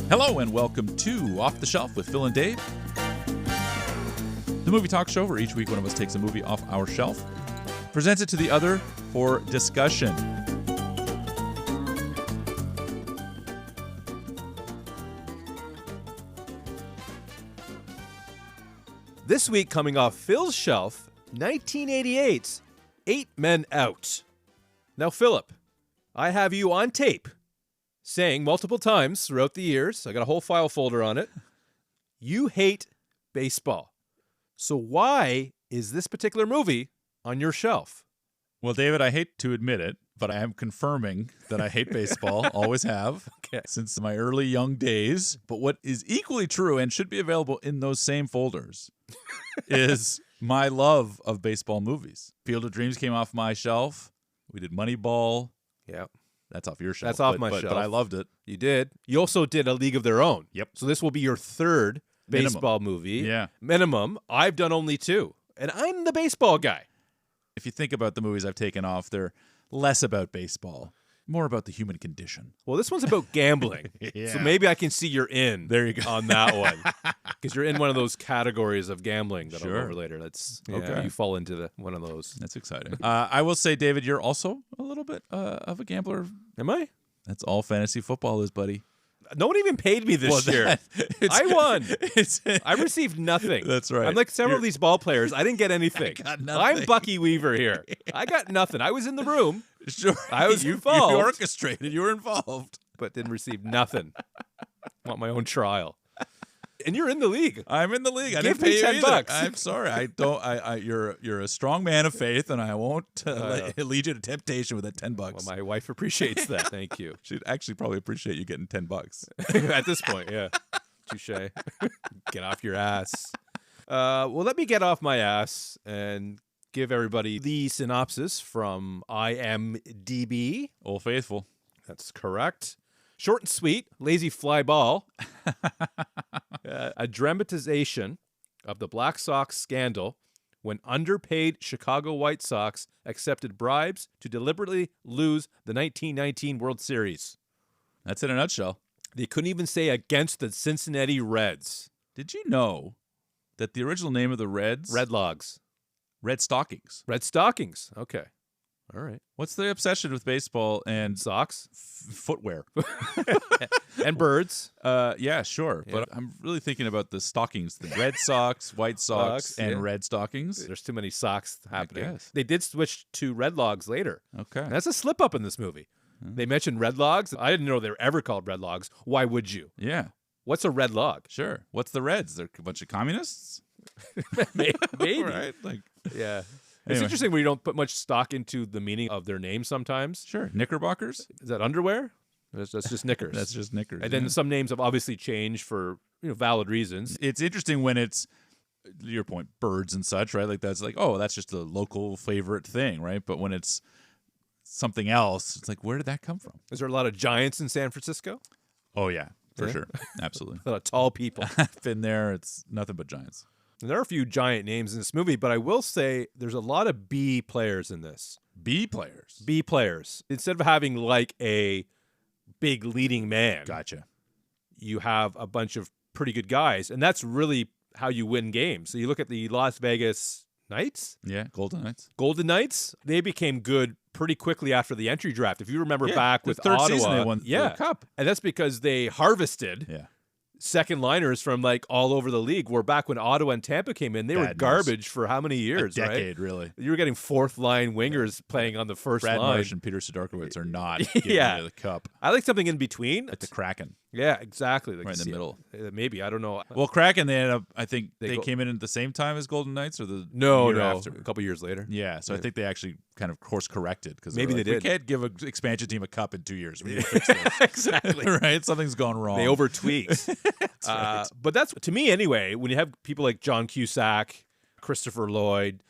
Hello and welcome to Off the Shelf with Phil and Dave, the movie talk show where each week one of us takes a movie off our shelf, presents it to the other for discussion. This week, coming off Phil's shelf, 1988's 8 Men Out. Now, Philip, I have you on tape saying multiple times throughout the years, I got a whole file folder on it, you hate baseball. So why is this particular movie on your shelf? Well, David, I hate to admit it, but I am confirming that I hate baseball, always have, since my early young days. But what is equally true and should be available in those same folders is my love of baseball movies. Field of Dreams came off my shelf. We did Moneyball. Yeah. That's off your shelf. That's off my shelf. But I loved it. You did. You also did A League of Their Own. Yep. So this will be your third baseball movie. Yeah. Minimum. I've done only two. And I'm the baseball guy. If you think about the movies I've taken off, they're less about baseball, more about the human condition. Well, this one's about gambling. Yeah. So maybe I can see you're in There you go. on that one. Because you're in one of those categories of gambling that I'll go Sure. over later. That's Okay. You fall into one of those. That's exciting. I will say, David, you're also a little bit of a gambler. Am I? That's all fantasy football is, buddy. No one even paid me this year. I won. I received nothing. That's right. I'm like several of these ball players. I didn't get anything. I got nothing. I'm Bucky Weaver here. I got nothing. I was in the room, Sure. I was you involved. orchestrated. You were involved. but didn't receive nothing. Want my own trial. And you're in the league. I'm in the league. I Give didn't pay me you 10 either. bucks. I'm sorry. I don't. You're a strong man of faith, and I won't lead you to temptation with that $10. Well, my wife appreciates that. Thank you. She'd actually probably appreciate you getting $10. At this point, yeah. Touche. Get off your ass. Well, let me get off my ass and give everybody the synopsis from IMDb. Old Faithful. That's correct. Short and sweet, lazy fly ball. A dramatization of the Black Sox scandal when underpaid Chicago White Sox accepted bribes to deliberately lose the 1919 World Series. That's in a nutshell. They couldn't even say against the Cincinnati Reds. Did you know that the original name of the Reds? Red Logs. Red Stockings. Red Stockings. Okay. All right. What's the obsession with baseball and Socks. footwear? And birds. Yeah, sure. Yeah. But I'm really thinking about the stockings. The Red Sox, White Sox, Sox, and yeah. Red Stockings. There's too many socks happening. guess. They did switch to Red Logs later. Okay. And that's a slip up in this movie. They mentioned Red Logs. I didn't know they were ever called Red Logs. Why would you? Yeah, What's a red log? sure. What's the Reds? They're a bunch of communists? Maybe. Right? Like, Yeah. It's Anyway. interesting when you don't put much stock into the meaning of their name sometimes. sure. Knickerbockers? Is that underwear? That's just knickers. That's just knickers. And then yeah. some names have obviously changed for valid reasons. It's interesting when it's, your point, birds and such, right? Like that's like, oh, that's just a local favorite thing, right? But when it's something else, it's like, where did that come from? Is there a lot of giants in San Francisco? Oh, yeah, for Yeah. sure. Absolutely. A lot of tall people. I've been there. It's nothing but giants. And there are a few giant names in this movie, but I will say there's a lot of B players in this. B players. B players. Instead of having like a big leading man, Gotcha. you have a bunch of pretty good guys. And that's really how you win games. So you look at the Las Vegas Knights, Yeah, Golden Knights. Golden Knights, they became good pretty quickly after the entry draft. If you remember Yeah, back the with third Ottawa, season they won the cup. And that's because they harvested Yeah. second liners from like all over the league. Where back when Ottawa and Tampa came in, they were Bad news. garbage for how many years, A right? decade, really. You were getting fourth line wingers playing on the first Brad line. Marsh and Peter Sidorkiewicz are not giving Yeah. you the cup. I like something in between. Like the Kraken. Yeah, exactly. Like Right in the middle. Maybe, I don't know. Well, Kraken, they ended up, I think They they go- came in at the same time as Golden Knights or the No, year no, after? a couple years later. Yeah, so I think they actually kind of course corrected because Maybe they did. We can't give an expansion team a cup in 2 years. We need to fix this. Exactly. Right? Something's gone wrong. They over-tweaked. right. But that's, to me anyway, when you have people like John Cusack, Christopher Lloyd,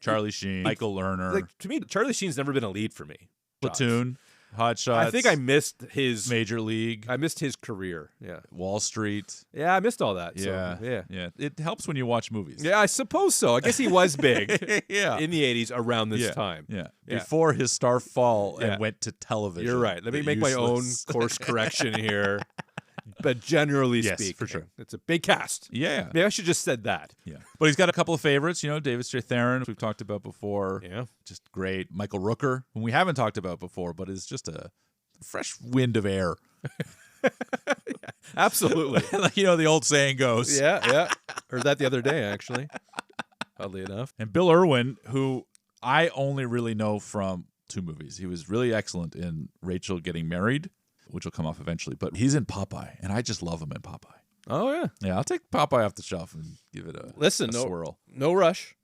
Charlie Sheen, Michael Lerner, like to me, Charlie Sheen's never been a lead for me. Platoon, Hot Shots. I think I missed his Major League, I missed his career. Yeah. Wall Street. Yeah, I missed all that. Yeah, So, yeah. yeah. It helps when you watch movies. Yeah, I suppose so. I guess he was big yeah. in the 80s around this time. Yeah. Yeah. Before his star fall Yeah. and went to television. You're right. Let me The make my own useless- course correction here. but generally Yes, speaking, for sure. it's a big cast. Yeah. Maybe I should just said that. Yeah. But he's got a couple of favorites, David Strathairn, we've talked about before. Yeah. Just great. Michael Rooker, whom we haven't talked about before, but is just a fresh wind of air. Yeah, absolutely. Like, the old saying goes. Yeah. Heard that the other day, actually. Oddly enough. And Bill Irwin, who I only really know from 2 movies. He was really excellent in Rachel Getting Married, which will come off eventually, but he's in Popeye, and I just love him in Popeye. Oh, yeah. Yeah, I'll take Popeye off the shelf and give it a swirl. No rush.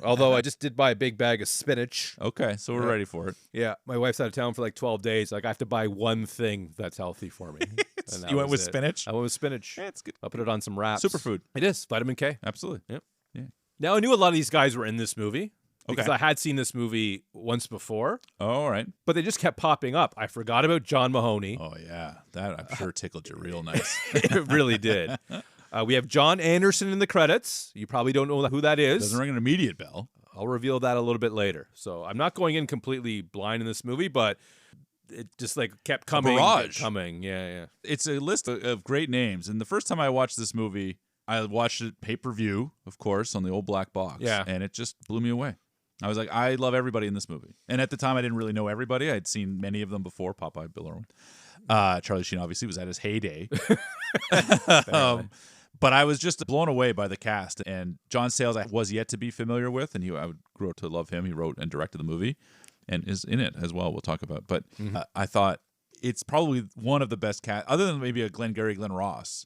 Although I just did buy a big bag of spinach. Okay, so we're ready for it. Yeah, my wife's out of town for like 12 days. Like, I have to buy one thing that's healthy for me. And You went with spinach? I went with spinach. Yeah, it's good. I'll put it on some wraps. Superfood. It is. Vitamin K. Absolutely. Yep. Yeah. Now, I knew a lot of these guys were in this movie because Okay. I had seen this movie once before, Oh, all right. but they just kept popping up. I forgot about John Mahoney. Oh, yeah. That, I'm sure, tickled you real nice. It really did. We have John Anderson in the credits. You probably don't know who that is. Doesn't ring an immediate bell. I'll reveal that a little bit later. So I'm not going in completely blind in this movie, but it just kept coming. barrage. Coming. Yeah. It's a list of great names. And the first time I watched this movie, I watched it pay-per-view, of course, on the old black box. Yeah. And it just blew me away. I was like, I love everybody in this movie. And at the time, I didn't really know everybody. I'd seen many of them before, Popeye, Bill Irwin. Charlie Sheen, obviously, was at his heyday. But I was just blown away by the cast. And John Sayles I was yet to be familiar with, and I would grow to love him. He wrote and directed the movie and is in it as well, we'll talk about. But I thought it's probably one of the best cast, other than maybe a Glengarry Glen Ross.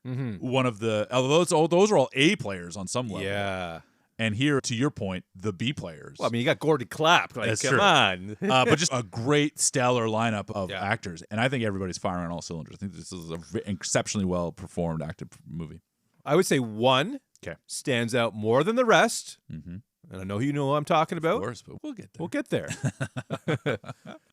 One of the, although those are all A players on some level. Yeah. And here, to your point, the B players. Well, I mean, you got Gordy Clapp. That's Come true. on. But just a great, stellar lineup of Yeah. actors. And I think everybody's firing on all cylinders. I think this is an exceptionally well-performed, acted movie. I would say one stands out more than the rest. And I know you know who I'm talking about. Of course, but we'll get there. We'll get there.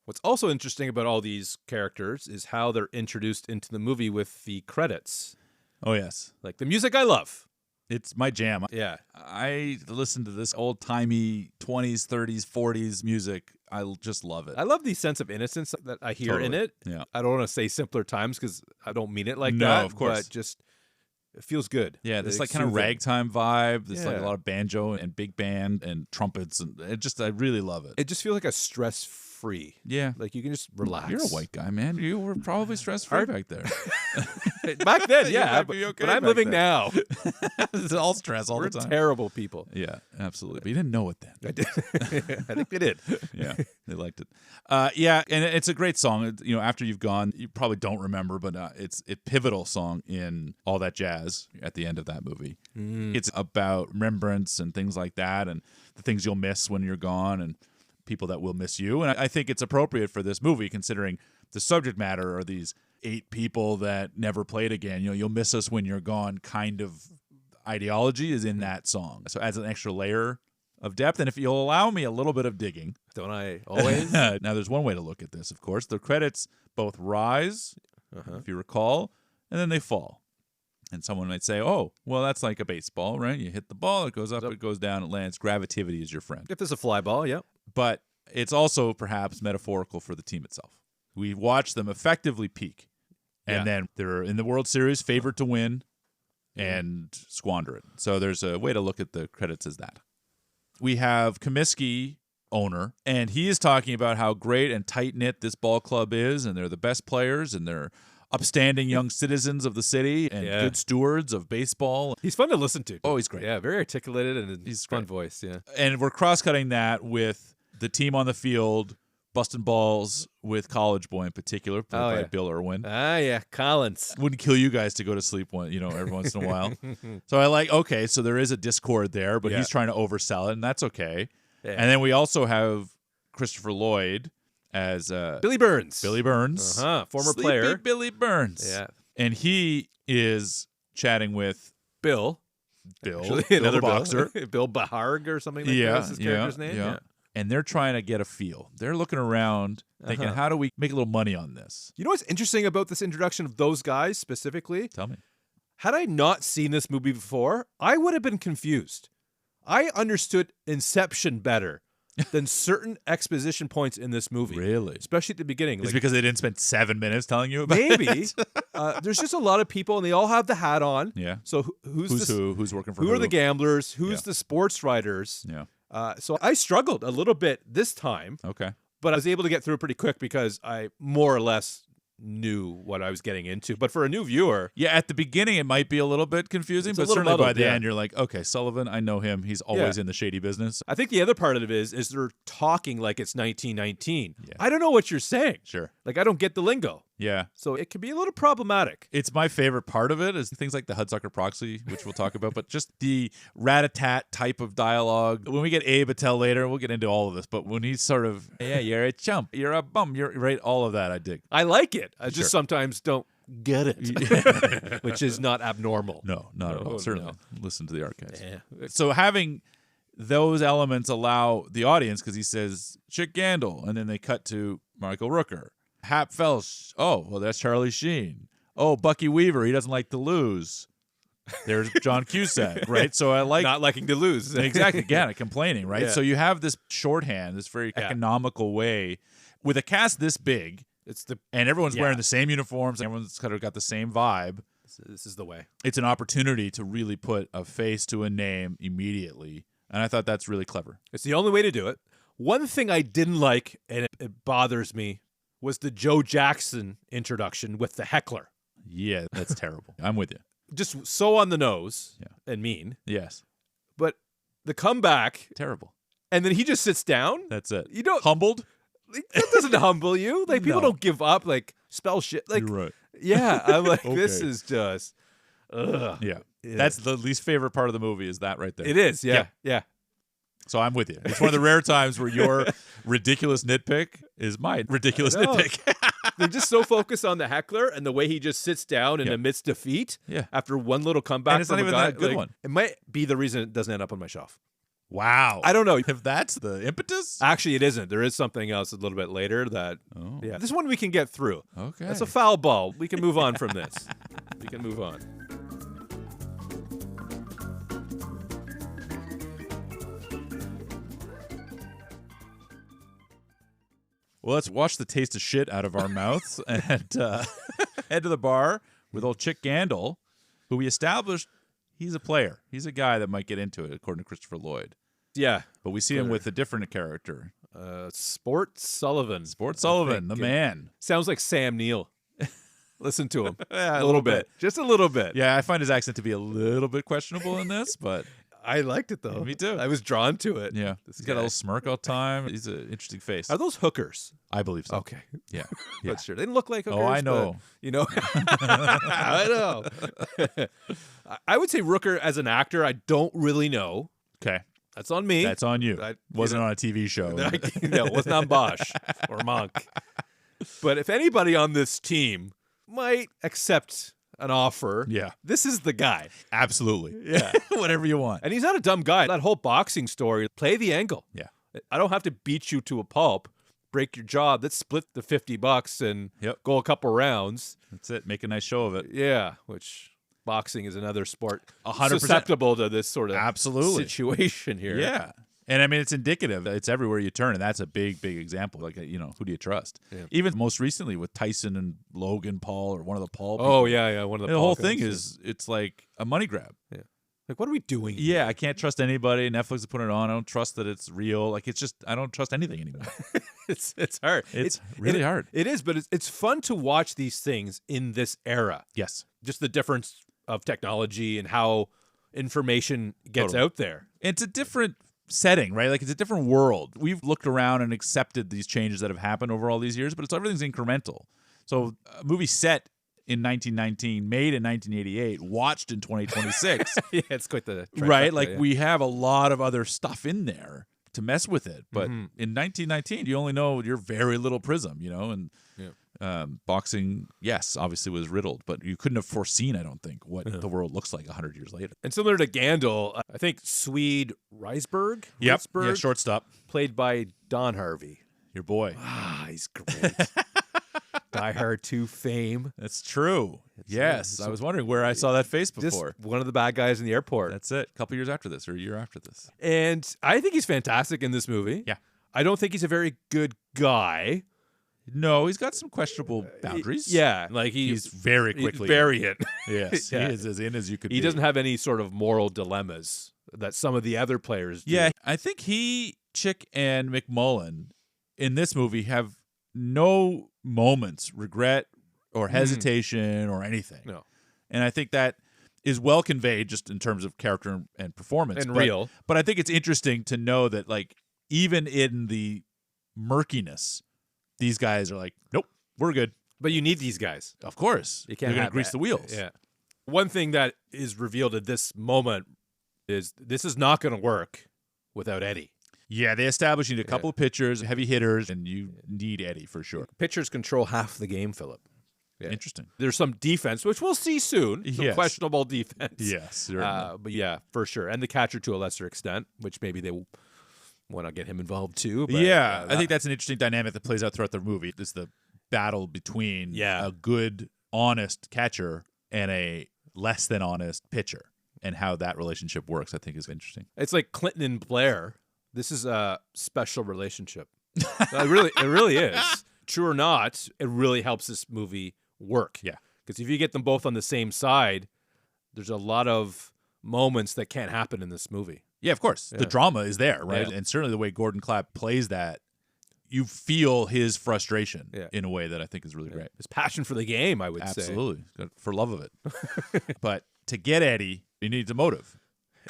What's also interesting about all these characters is how they're introduced into the movie with the credits. Oh, yes. Like the music I love. It's my jam. Yeah. I listen to this old-timey 20s, 30s, 40s music. I just love it. I love the sense of innocence that I hear in it. Yeah. I don't want to say simpler times because I don't mean it like No, that. of course. But just, it feels good. Yeah, this It's kind of soothing. ragtime vibe. There's like a Yeah. lot of banjo and big band and trumpets. And I really love it. It just feels like a stress-free. Yeah. Like you can just relax. You're a white guy, man. You were probably stress-free back there. Back then, yeah. might but, be okay but I'm back living then. now. It's all stress all We're the time. terrible people. Yeah, absolutely. But you didn't know it then. I did. I think they did. Yeah, they liked it. Yeah, and it's a great song. After you've gone, you probably don't remember, but it's a pivotal song in All That Jazz at the end of that movie. It's about remembrance and things like that, and the things you'll miss when you're gone, and people that will miss you. And I think it's appropriate for this movie, considering the subject matter are these 8 people that never played again. You'll miss us when you're gone kind of ideology is in that song. So it adds an extra layer of depth. And if you'll allow me a little bit of digging. Don't I always? Now, there's one way to look at this, of course. The credits both rise, if you recall, and then they fall. And someone might say, oh, well, that's like a baseball, right? You hit the ball, it goes up, it goes down, it lands. Gravitativity is your friend. If there's a fly ball, yeah. But it's also perhaps metaphorical for the team itself. We watch them effectively peak. And then they're in the World Series, favored to win, and squander it. So there's a way to look at the credits as that. We have Comiskey, owner, and he is talking about how great and tight-knit this ball club is, and they're the best players, and they're upstanding young citizens of the city and good stewards of baseball. He's fun to listen to. Oh, he's great. Yeah, very articulated, and He's fun great. voice, yeah. And we're cross-cutting that with the team on the field, busting balls with College Boy in particular, played by Bill Irwin. Ah, yeah, Collins. Wouldn't kill you guys to go to sleep every once in a while. So I like, okay, so there is a discord there, but he's trying to oversell it, and that's okay. Yeah. And then we also have Christopher Lloyd as Billy Burns. Billy Burns. Former Sleepy player. Billy Burns. Yeah. And he is chatting with Bill. Bill, Actually, Bill another the boxer. Bill Baharg or something like that. That's his character's name. Yeah. And they're trying to get a feel. They're looking around thinking, how do we make a little money on this? You know what's interesting about this introduction of those guys specifically? Tell me. Had I not seen this movie before, I would have been confused. I understood Inception better than certain exposition points in this movie. Really? Especially at the beginning. It's because they didn't spend 7 minutes telling you about maybe. it? There's just a lot of people, and they all have the hat on. Yeah. So Who's working for who who? are the gamblers? Who's the sports writers? Yeah. So I struggled a little bit this time, Okay. but I was able to get through pretty quick because I more or less knew what I was getting into. But for a new viewer, Yeah, at the beginning it might be a little bit confusing, It's a but little certainly by muddled, the yeah. end you're like, okay, Sullivan, I know him. He's always in the shady business. I think the other part of it is they're talking like it's 1919. Yeah. I don't know what you're saying. Sure. Like, I don't get the lingo. Yeah. So it can be a little problematic. It's my favorite part of it is things like the Hudsucker Proxy, which we'll talk about, but just the rat-a-tat type of dialogue. When we get Abe Attell later, we'll get into all of this, but when he's sort of, yeah, you're a chump, you're a bum, you're right, all of that I dig. I like it. I Sure. just sometimes don't get it, which is not abnormal. No, not at all. No, Certainly. Listen to the archives. Yeah. So having those elements allow the audience, because he says, Chick Gandil, and then they cut to Michael Rooker. Hap Felsh, oh, well, that's Charlie Sheen. Oh, Bucky Weaver, he doesn't like to lose. There's John Cusack, right? So I like... Not liking to lose. Exactly, again, complaining, right? Yeah. So you have this shorthand, this very Yeah. economical way. With a cast this big, and everyone's wearing the same uniforms, everyone's kind of got the same vibe, This is the way. it's an opportunity to really put a face to a name immediately. And I thought that's really clever. It's the only way to do it. One thing I didn't like, and it bothers me, was the Joe Jackson introduction with the heckler. Yeah, that's terrible. I'm with you. Just so on the nose and mean. Yes. But the comeback, Terrible. and then he just sits down. That's it. You don't... Humbled? That doesn't humble you. Like, people No. don't give up, like, spell shit. Like, You're right. yeah, I'm like, this Okay. is just... Ugh. Yeah. Yeah. That's the least favorite part of the movie is that right there. It is, yeah. So I'm with you. It's one of the rare times where your ridiculous nitpick is my ridiculous I know. nitpick. They're just so focused on the heckler and the way he just sits down and admits defeat after one little comeback And it's from not a even guy. that good Like, one. It might be the reason it doesn't end up on my shelf. Wow. I don't know. If that's the impetus? Actually, it isn't. There is something else a little bit later that, this one we can get through. Okay. That's a foul ball. We can move on from this. We can move on. Well, let's wash the taste of shit out of our mouths and head to the bar with old Chick Gandil, who we established he's a player. He's a guy that might get into it, according to Christopher Lloyd. Yeah. But we see him with a different character. Sport Sullivan. Sport Sullivan, the man. Sounds like Sam Neill. Listen to him. Yeah, a little bit. Just a little bit. Yeah, I find his accent to be a little bit questionable in this, but I liked it, though. me too. I was drawn to it. Yeah. He's got a little smirk all the time. He's an interesting face. Are those hookers? I believe so. Okay. Yeah. That's sure. They didn't look like hookers. Oh, I know. But, you know. I know. I would say Rooker as an actor, I don't really know. Okay. That's on me. That's on you. Wasn't on a TV show. No, it wasn't on Bosch or Monk. But if anybody on this team might accept an offer, this is the guy. Absolutely. Yeah. Whatever you want. And he's not a dumb guy. That whole boxing story, play the angle. Yeah. I don't have to beat you to a pulp, break your job. Let's split the $50 and go a couple rounds. That's it. Make a nice show of it. Yeah, which boxing is another sport 100% susceptible to this sort of situation here. Yeah. And I mean, it's indicative. It's everywhere you turn, and that's a big, big example. Like, who do you trust? Yeah. Even most recently with Tyson and Logan Paul or one of the Paul people. Oh, yeah, one of the The Paul whole guys, thing is, it's like a money grab. Yeah. Like, what are we doing? Yeah, I can't trust anybody. Netflix is putting it on. I don't trust that it's real. Like, it's just, I don't trust anything anymore. It's hard. It's really hard. It is, but it's fun to watch these things in this era. Yes. Just the difference of technology and how information gets out there. It's a different setting, right? Like, it's a different world. We've looked around and accepted these changes that have happened over all these years, but everything's incremental. So a movie set in 1919, made in 1988, watched in 2026. Yeah, it's quite the right. Like, we have a lot of other stuff in there to mess with it, but in 1919, you only know your very little prism, and boxing, yes, obviously was riddled, but you couldn't have foreseen, I don't think, what the world looks like 100 years later. And similar to Gandil, I think Swede Reisberg, Yeah, shortstop, played by Don Harvey. Your boy. Ah, he's great. Die Hard 2 fame. That's true. Yes. I was wondering where I saw that face before. Just one of the bad guys in the airport. That's it. A couple years after this, or a year after this. And I think he's fantastic in this movie. Yeah. I don't think he's a very good guy. No, he's got some questionable boundaries. Yeah, like he's very quickly variant. Yes, Yeah. he is as in as you could be. He doesn't have any sort of moral dilemmas that some of the other players do. Yeah, I think Chick, and McMullen in this movie have no moments, regret or hesitation or anything. No. And I think that is well conveyed just in terms of character and performance. And real. But I think it's interesting to know that, like, even in the murkiness, these guys are like, nope, we're good. But you need these guys. Of course. You can't You're going to have grease that. the wheels. Yeah. One thing that is revealed at this moment is this is not going to work without Eddie. Yeah, they establish you need a couple of pitchers, heavy hitters, and you need Eddie for sure. Pitchers control half the game, Philip. Yeah. Interesting. There's some defense, which we'll see soon. Some Yes. questionable defense. Yes, certainly. But yeah, for sure. And the catcher to a lesser extent, which maybe they want to get him involved too. But, yeah, I think that's an interesting dynamic that plays out throughout the movie. It's the battle between a good, honest catcher and a less than honest pitcher, and how that relationship works, I think, is interesting. It's like Clinton and Blair. This is a special relationship. It really is. True or not, it really helps this movie work. Yeah. Because if you get them both on the same side, there's a lot of moments that can't happen in this movie. Yeah, of course. Yeah. The drama is there, right? Yeah. And certainly the way Gordon Clapp plays that, you feel his frustration in a way that I think is really great. His passion for the game, I would say. Absolutely. For love of it. But to get Eddie, he needs a motive.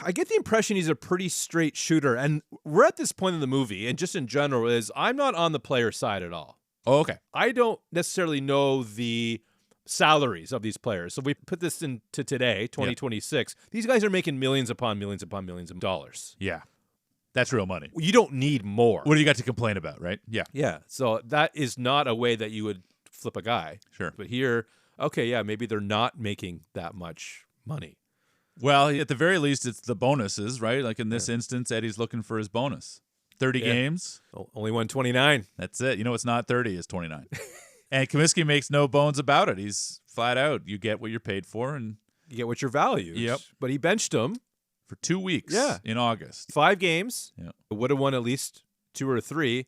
I get the impression he's a pretty straight shooter. And we're at this point in the movie, and just in general, is I'm not on the player side at all. Oh, okay. I don't necessarily know the salaries of these players. So we put this into today, 2026. These guys are making millions upon millions upon millions of dollars. Yeah. That's real money. You don't need more. What do you got to complain about, right? Yeah. Yeah. So that is not a way that you would flip a guy. Sure. But here, okay, yeah, maybe they're not making that much money. Well, at the very least, it's the bonuses, right? Like in this instance, Eddie's looking for his bonus. 30 games. Only won 29. That's it. You know, it's not 30, it's 29. And Comiskey makes no bones about it. He's flat out. You get what you're paid for, and You get what you're valued. Yep. But he benched him. for 2 weeks in August. 5 games. Yeah. Would have won at least 2 or 3,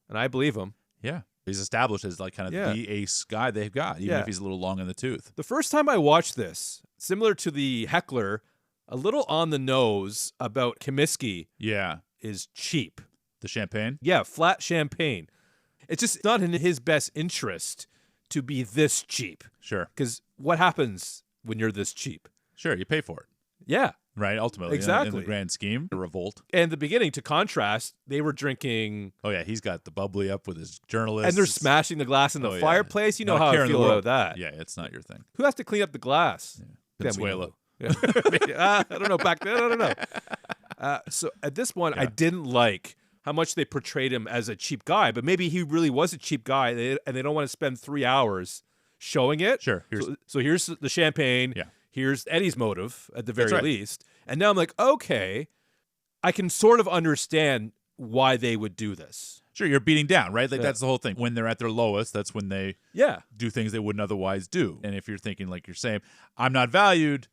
and I believe him. Yeah. He's established as like kind of the ace guy they've got, even if he's a little long in the tooth. The first time I watched this, similar to the heckler, a little on the nose about Comiskey is cheap. The champagne? Yeah, flat champagne. It's just not in his best interest to be this cheap. Sure. Because what happens when you're this cheap? Sure, you pay for it. Yeah. Right, ultimately. Exactly. In the grand scheme, a revolt. And the beginning, to contrast, they were drinking... Oh, yeah, he's got the bubbly up with his journalists. And they're smashing the glass in the fireplace. You know Not how I feel about that. Yeah, it's not your thing. Who has to clean up the glass? Venezuela. I don't know. Back then, I don't know. So at this point, I didn't like how much they portrayed him as a cheap guy. But maybe he really was a cheap guy, and they don't want to spend 3 hours showing it. Sure. So here's the champagne. Yeah. Here's Eddie's motive, at the very least. And now I'm like, okay, I can sort of understand why they would do this. Sure, you're beating down, right? Like that's the whole thing. When they're at their lowest, that's when they do things they wouldn't otherwise do. And if you're thinking like you're saying, I'm not valued,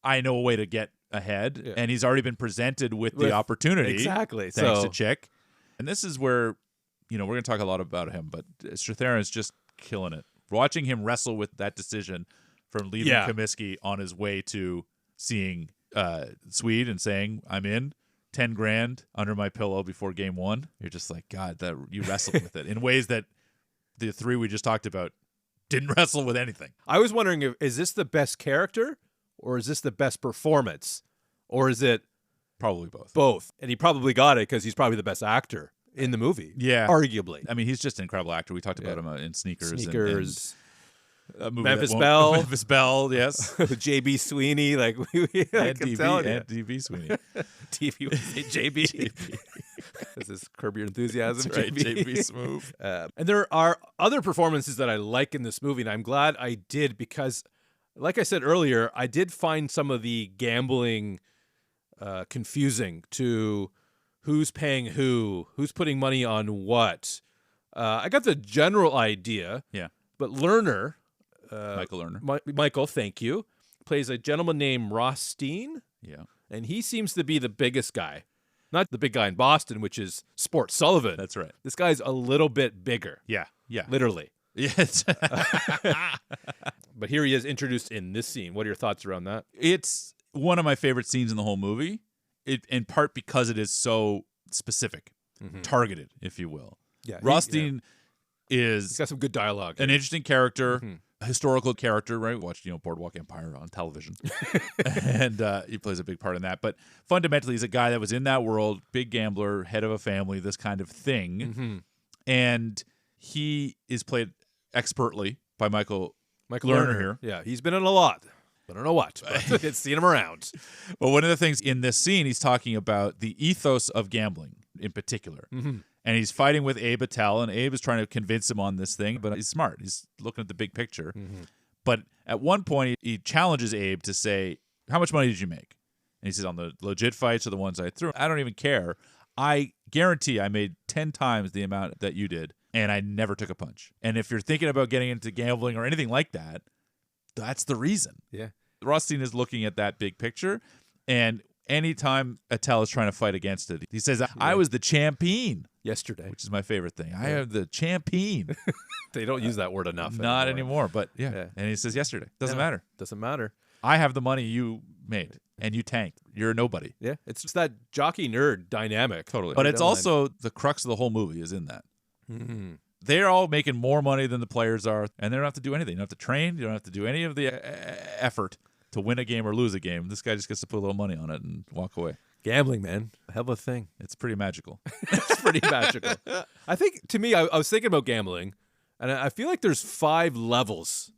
I know a way to get ahead. Yeah. And he's already been presented with the opportunity. Exactly. Thanks to Chick. And this is where, we're going to talk a lot about him, but Strathairn is just killing it. Watching him wrestle with that decision from leaving Comiskey on his way to seeing Swede and saying, I'm in. 10 grand under my pillow before game 1. You're just like, God, that you wrestled with it in ways that the 3 we just talked about didn't wrestle with anything. I was wondering, is this the best character or is this the best performance? Or is it probably both? Both. And he probably got it because he's probably the best actor in the movie. Yeah. Arguably. I mean, he's just an incredible actor. We talked about him in Sneakers. Memphis Belle. Memphis Belle, yes. JB Sweeney, like and DB Sweeney. TV JB. This is Curb Your Enthusiasm. That's right, JB Smooth. And there are other performances that I like in this movie, and I'm glad I did because, like I said earlier, I did find some of the gambling confusing to who's paying who's putting money on what. I got the general idea. Yeah. But Lerner. Michael Lerner. Michael, thank you. Plays a gentleman named Ross Steen. Yeah. And he seems to be the biggest guy. Not the big guy in Boston, which is Sport Sullivan. That's right. This guy's a little bit bigger. Yeah. Yeah. Literally. Yes. But here he is introduced in this scene. What are your thoughts around that? It's one of my favorite scenes in the whole movie, in part because it is so specific, targeted, if you will. Yeah, Rothstein is he's got some good dialogue. an interesting character, a historical character, right? We watched, Boardwalk Empire on television. And he plays a big part in that. But fundamentally, he's a guy that was in that world, big gambler, head of a family, this kind of thing. And he is played expertly by Michael Lerner here. Yeah, he's been in a lot. I don't know what, but it's seen him around. But one of the things in this scene, he's talking about the ethos of gambling in particular. And he's fighting with Abe Attell, and Abe is trying to convince him on this thing, but he's smart. He's looking at the big picture. But at one point, he challenges Abe to say, how much money did you make? And he says, on the legit fights or the ones I threw, I don't even care. I guarantee I made 10 times the amount that you did, and I never took a punch. And if you're thinking about getting into gambling or anything like that, that's the reason. Yeah. Rothstein is looking at that big picture, and anytime Attell is trying to fight against it, he says, I was the champion. Yesterday. Which is my favorite thing. I am the champion. They don't use that word enough. Not anymore, but yeah. And he says yesterday. Doesn't matter. Doesn't matter. I have the money you made, and you tanked. You're a nobody. Yeah. It's just that jockey-nerd dynamic. Totally. But it's also the crux of the whole movie is in that. They're all making more money than the players are, and they don't have to do anything. You don't have to train. You don't have to do any of the effort to win a game or lose a game. This guy just gets to put a little money on it and walk away. Gambling, man. Hell of a thing. It's pretty magical. It's pretty magical. I think, to me, I was thinking about gambling, and I feel like there's 5 levels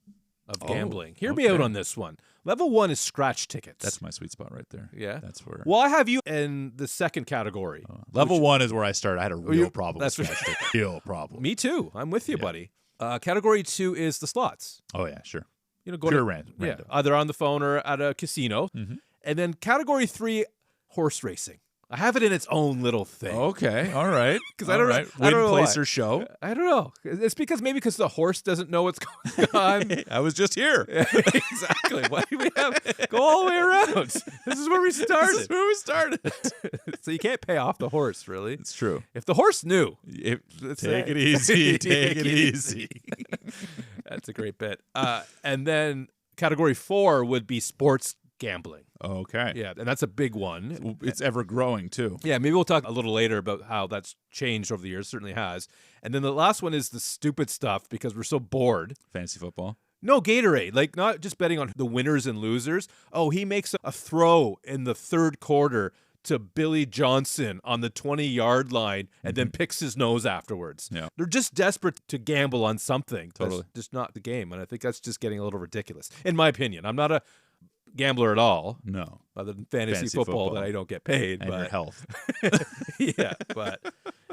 of gambling. Hear me out on this one. Level 1 is scratch tickets. That's my sweet spot right there. Yeah? That's where. Well, I have you in the second category. Level 1 is where I started. I had a real problem with that's scratch tickets. Real problem. Me too. I'm with you, buddy. Category 2 is the slots. Oh, yeah, sure. Go Pure to random. Yeah, either on the phone or at a casino. And then category 3, horse racing. I have it in its own little thing. Okay, all right. Because I don't know. Win, place, or show. I don't know. It's because the horse doesn't know what's going on. I was just here. Exactly. Why do we have go all the way around? This is where we started. This is where we started. So you can't pay off the horse, really. It's true. If the horse knew, take it easy. Take it easy. That's a great bit. And then category 4 would be sports gambling. Okay. Yeah, and that's a big one. It's ever growing, too. Yeah, maybe we'll talk a little later about how that's changed over the years. Certainly has. And then the last one is the stupid stuff because we're so bored. Fantasy football. No, Gatorade. Like, not just betting on the winners and losers. Oh, he makes a throw in the third quarter to Billy Johnson on the 20-yard line and then picks his nose afterwards. Yeah. They're just desperate to gamble on something. Totally. That's just not the game. And I think that's just getting a little ridiculous, in my opinion. I'm not a gambler at all. No. Other than fantasy football that I don't get paid. And but your health. yeah, but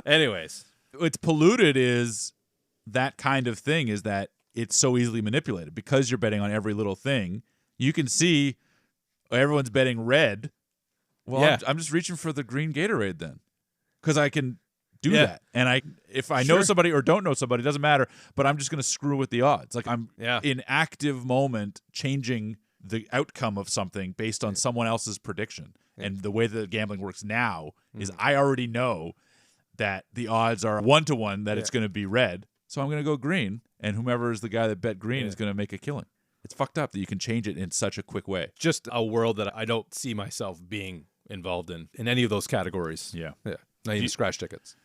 anyways. What's polluted is that kind of thing is that it's so easily manipulated. Because you're betting on every little thing, you can see everyone's betting red. Well, yeah. I'm just reaching for the green Gatorade then. Because I can do that. And if I know somebody or don't know somebody, it doesn't matter. But I'm just going to screw with the odds. Like I'm in active moment changing the outcome of something based on someone else's prediction. And the way that gambling works now is I already know that the odds are 1-to-1 that it's going to be red. So I'm going to go green. And whomever is the guy that bet green is going to make a killing. It's fucked up that you can change it in such a quick way. Just a world that I don't see myself being involved in any of those categories. Yeah. Not even scratch tickets.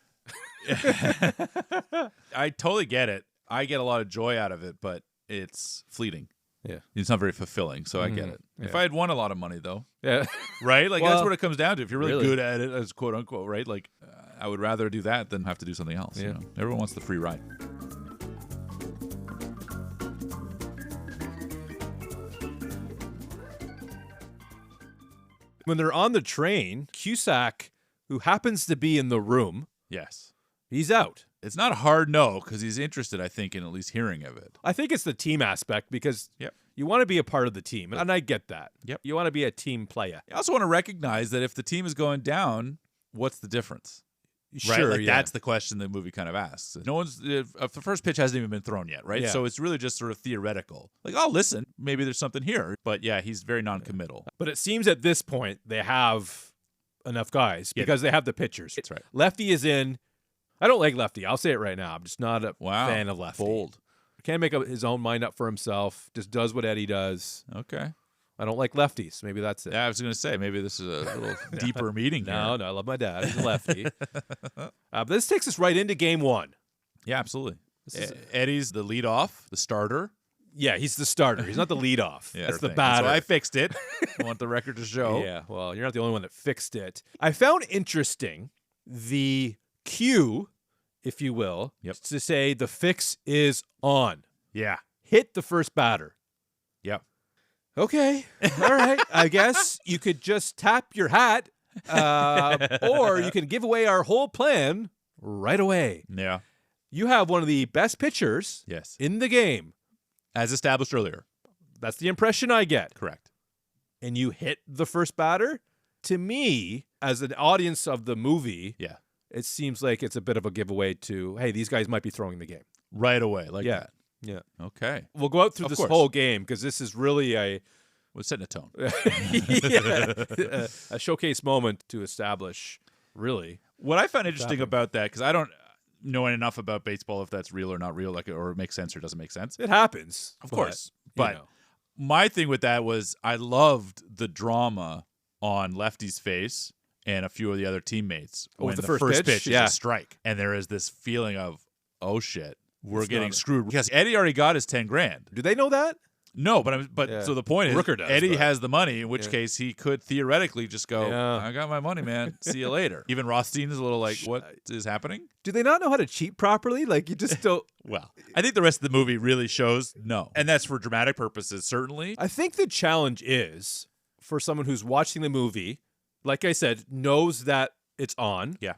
I totally get it. I get a lot of joy out of it, but it's fleeting. Yeah. It's not very fulfilling, so I get it. Yeah. If I had won a lot of money, though, Yeah. right? Like, Well, that's what it comes down to. If you're really really. good at it, as quote unquote, right? Like, I would rather do that than have to do something else. Yeah. You know? Everyone wants the free ride. When they're on the train, Cusack, who happens to be in the room, Yes. he's out. It's not a hard no because he's interested, I think, in at least hearing of it. I think it's the team aspect because Yep. you want to be a part of the team, and I get that. Yep. You want to be a team player. I also want to recognize that if the team is going down, what's the difference? Right? Sure, Like, that's the question the movie kind of asks. No one's if the first pitch hasn't even been thrown yet, right? Yeah. So it's really just sort of theoretical. Like, oh, listen, maybe there's something here. But yeah, he's very non-committal. But it seems at this point they have enough guys because they have the pitchers. That's right. Lefty is in. I don't like lefty. I'll say it right now. I'm just not a fan of lefty. Bold. Can't make up his own mind up for himself. Just does what Eddie does. Okay. I don't like lefties. Maybe that's it. Yeah, I was going to say, maybe this is a little deeper meeting here. No, I love my dad. He's a lefty. But this takes us right into game one. Yeah, absolutely. Eddie's the leadoff, the starter. Yeah, he's the starter. He's not the leadoff. Yeah, That's the batter. So I fixed it. I want the record to show. Yeah, well, you're not the only one that fixed it. I found interesting the cue, if you will, to say the fix is on. Yeah. Hit the first batter. Yep. Okay. All right. I guess you could just tap your hat, or you can give away our whole plan right away. Yeah. You have one of the best pitchers in the game. As established earlier. That's the impression I get. Correct. And you hit the first batter? To me, as an audience of the movie, it seems like it's a bit of a giveaway to, hey, these guys might be throwing the game. Right away, like that. Yeah. Okay. We'll go out through this whole game because this is really we're setting a tone. A showcase moment to establish, really. What I found interesting about that, because I don't know enough about baseball if that's real or not real, or it makes sense or doesn't make sense. It happens. Of course. But my thing with that was I loved the drama on Lefty's face and a few of the other teammates when the first pitch is a strike. And there is this feeling of, oh, shit. We're getting screwed because Eddie already got his $10,000. Do they know that? No, but so the point is, Rooker does, Eddie has the money. In which case, he could theoretically just go, "I got my money, man. See you later." Even Rothstein is a little like, "What is happening?" Do they not know how to cheat properly? Like you just don't. Well, I think the rest of the movie really shows no, and that's for dramatic purposes, certainly. I think the challenge is for someone who's watching the movie, like I said, knows that it's on. Yeah,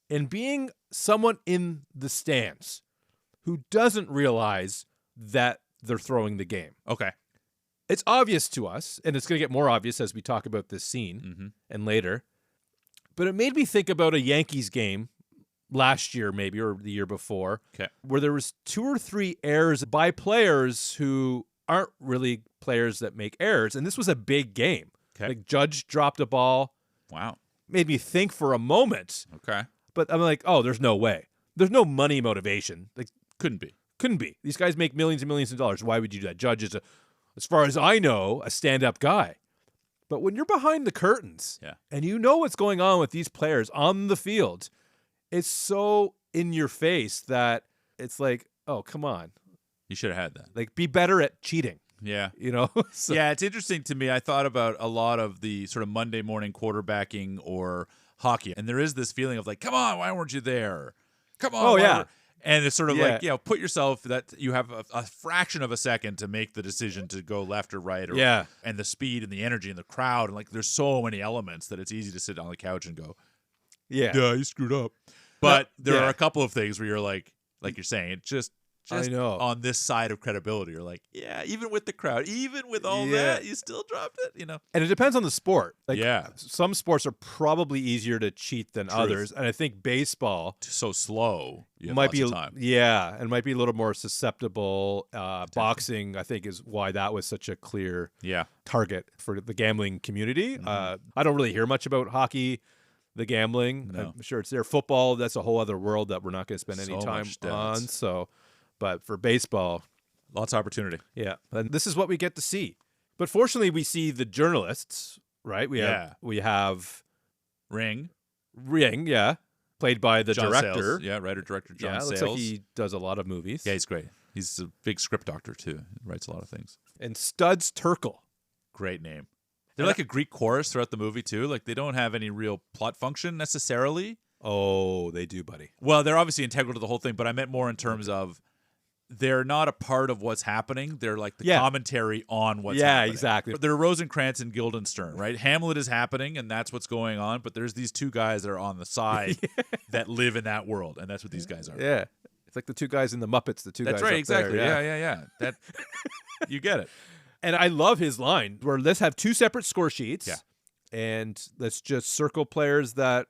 and being someone in the stands who doesn't realize that they're throwing the game. Okay. It's obvious to us, and it's going to get more obvious as we talk about this scene and later. But it made me think about a Yankees game last year maybe or the year before where there was 2 or 3 errors by players who aren't really players that make errors. And this was a big game. Okay. Like Judge dropped a ball. Wow. Made me think for a moment. Okay. But I'm like, oh, there's no way. There's no money motivation. Like, couldn't be. These guys make millions and millions of dollars. Why would you do that? Judge is, as far as I know, a stand-up guy. But when you're behind the curtains and you know what's going on with these players on the field, it's so in your face that it's like, oh, come on. You should have had that. Like, be better at cheating. Yeah. You know? So. Yeah, it's interesting to me. I thought about a lot of the sort of Monday morning quarterbacking or hockey. And there is this feeling of like, come on, why weren't you there? Come on. Oh, yeah. And it's sort of like, put yourself that you have a fraction of a second to make the decision to go left or right. And the speed and the energy and the crowd. And like, there's so many elements that it's easy to sit on the couch and go, yeah, you screwed up. But there are a couple of things where you're like you're saying, just I know. On this side of credibility, you're like, yeah, even with the crowd, even with all that, you still dropped it, you know? And it depends on the sport. Like, some sports are probably easier to cheat than others. And I think baseball so slow might be time. And might be a little more susceptible. Boxing, I think, is why that was such a clear target for the gambling community. I don't really hear much about hockey. The gambling, I'm sure it's there. Football, that's a whole other world that we're not going to spend any time on. So, but for baseball, lots of opportunity. Yeah, and this is what we get to see. But fortunately, we see the journalists, right? We have Ring, played by the John director. Sayles. Writer-director John Sayles. Looks like he does a lot of movies. Yeah, he's great. He's a big script doctor too. He writes a lot of things. And Studs Terkel, great name. They're like a Greek chorus throughout the movie, too. Like, they don't have any real plot function, necessarily. Oh, they do, buddy. Well, they're obviously integral to the whole thing, but I meant more in terms of they're not a part of what's happening. They're like the commentary on what's happening. Yeah, exactly. But they're Rosencrantz and Guildenstern, right? Hamlet is happening, and that's what's going on, but there's these 2 guys that are on the side that live in that world, and that's what these guys are. Yeah. It's like the 2 guys in the Muppets, the 2 guys That's right, up exactly. There. Yeah. That you get it. And I love his line where let's have 2 separate score sheets and let's just circle players that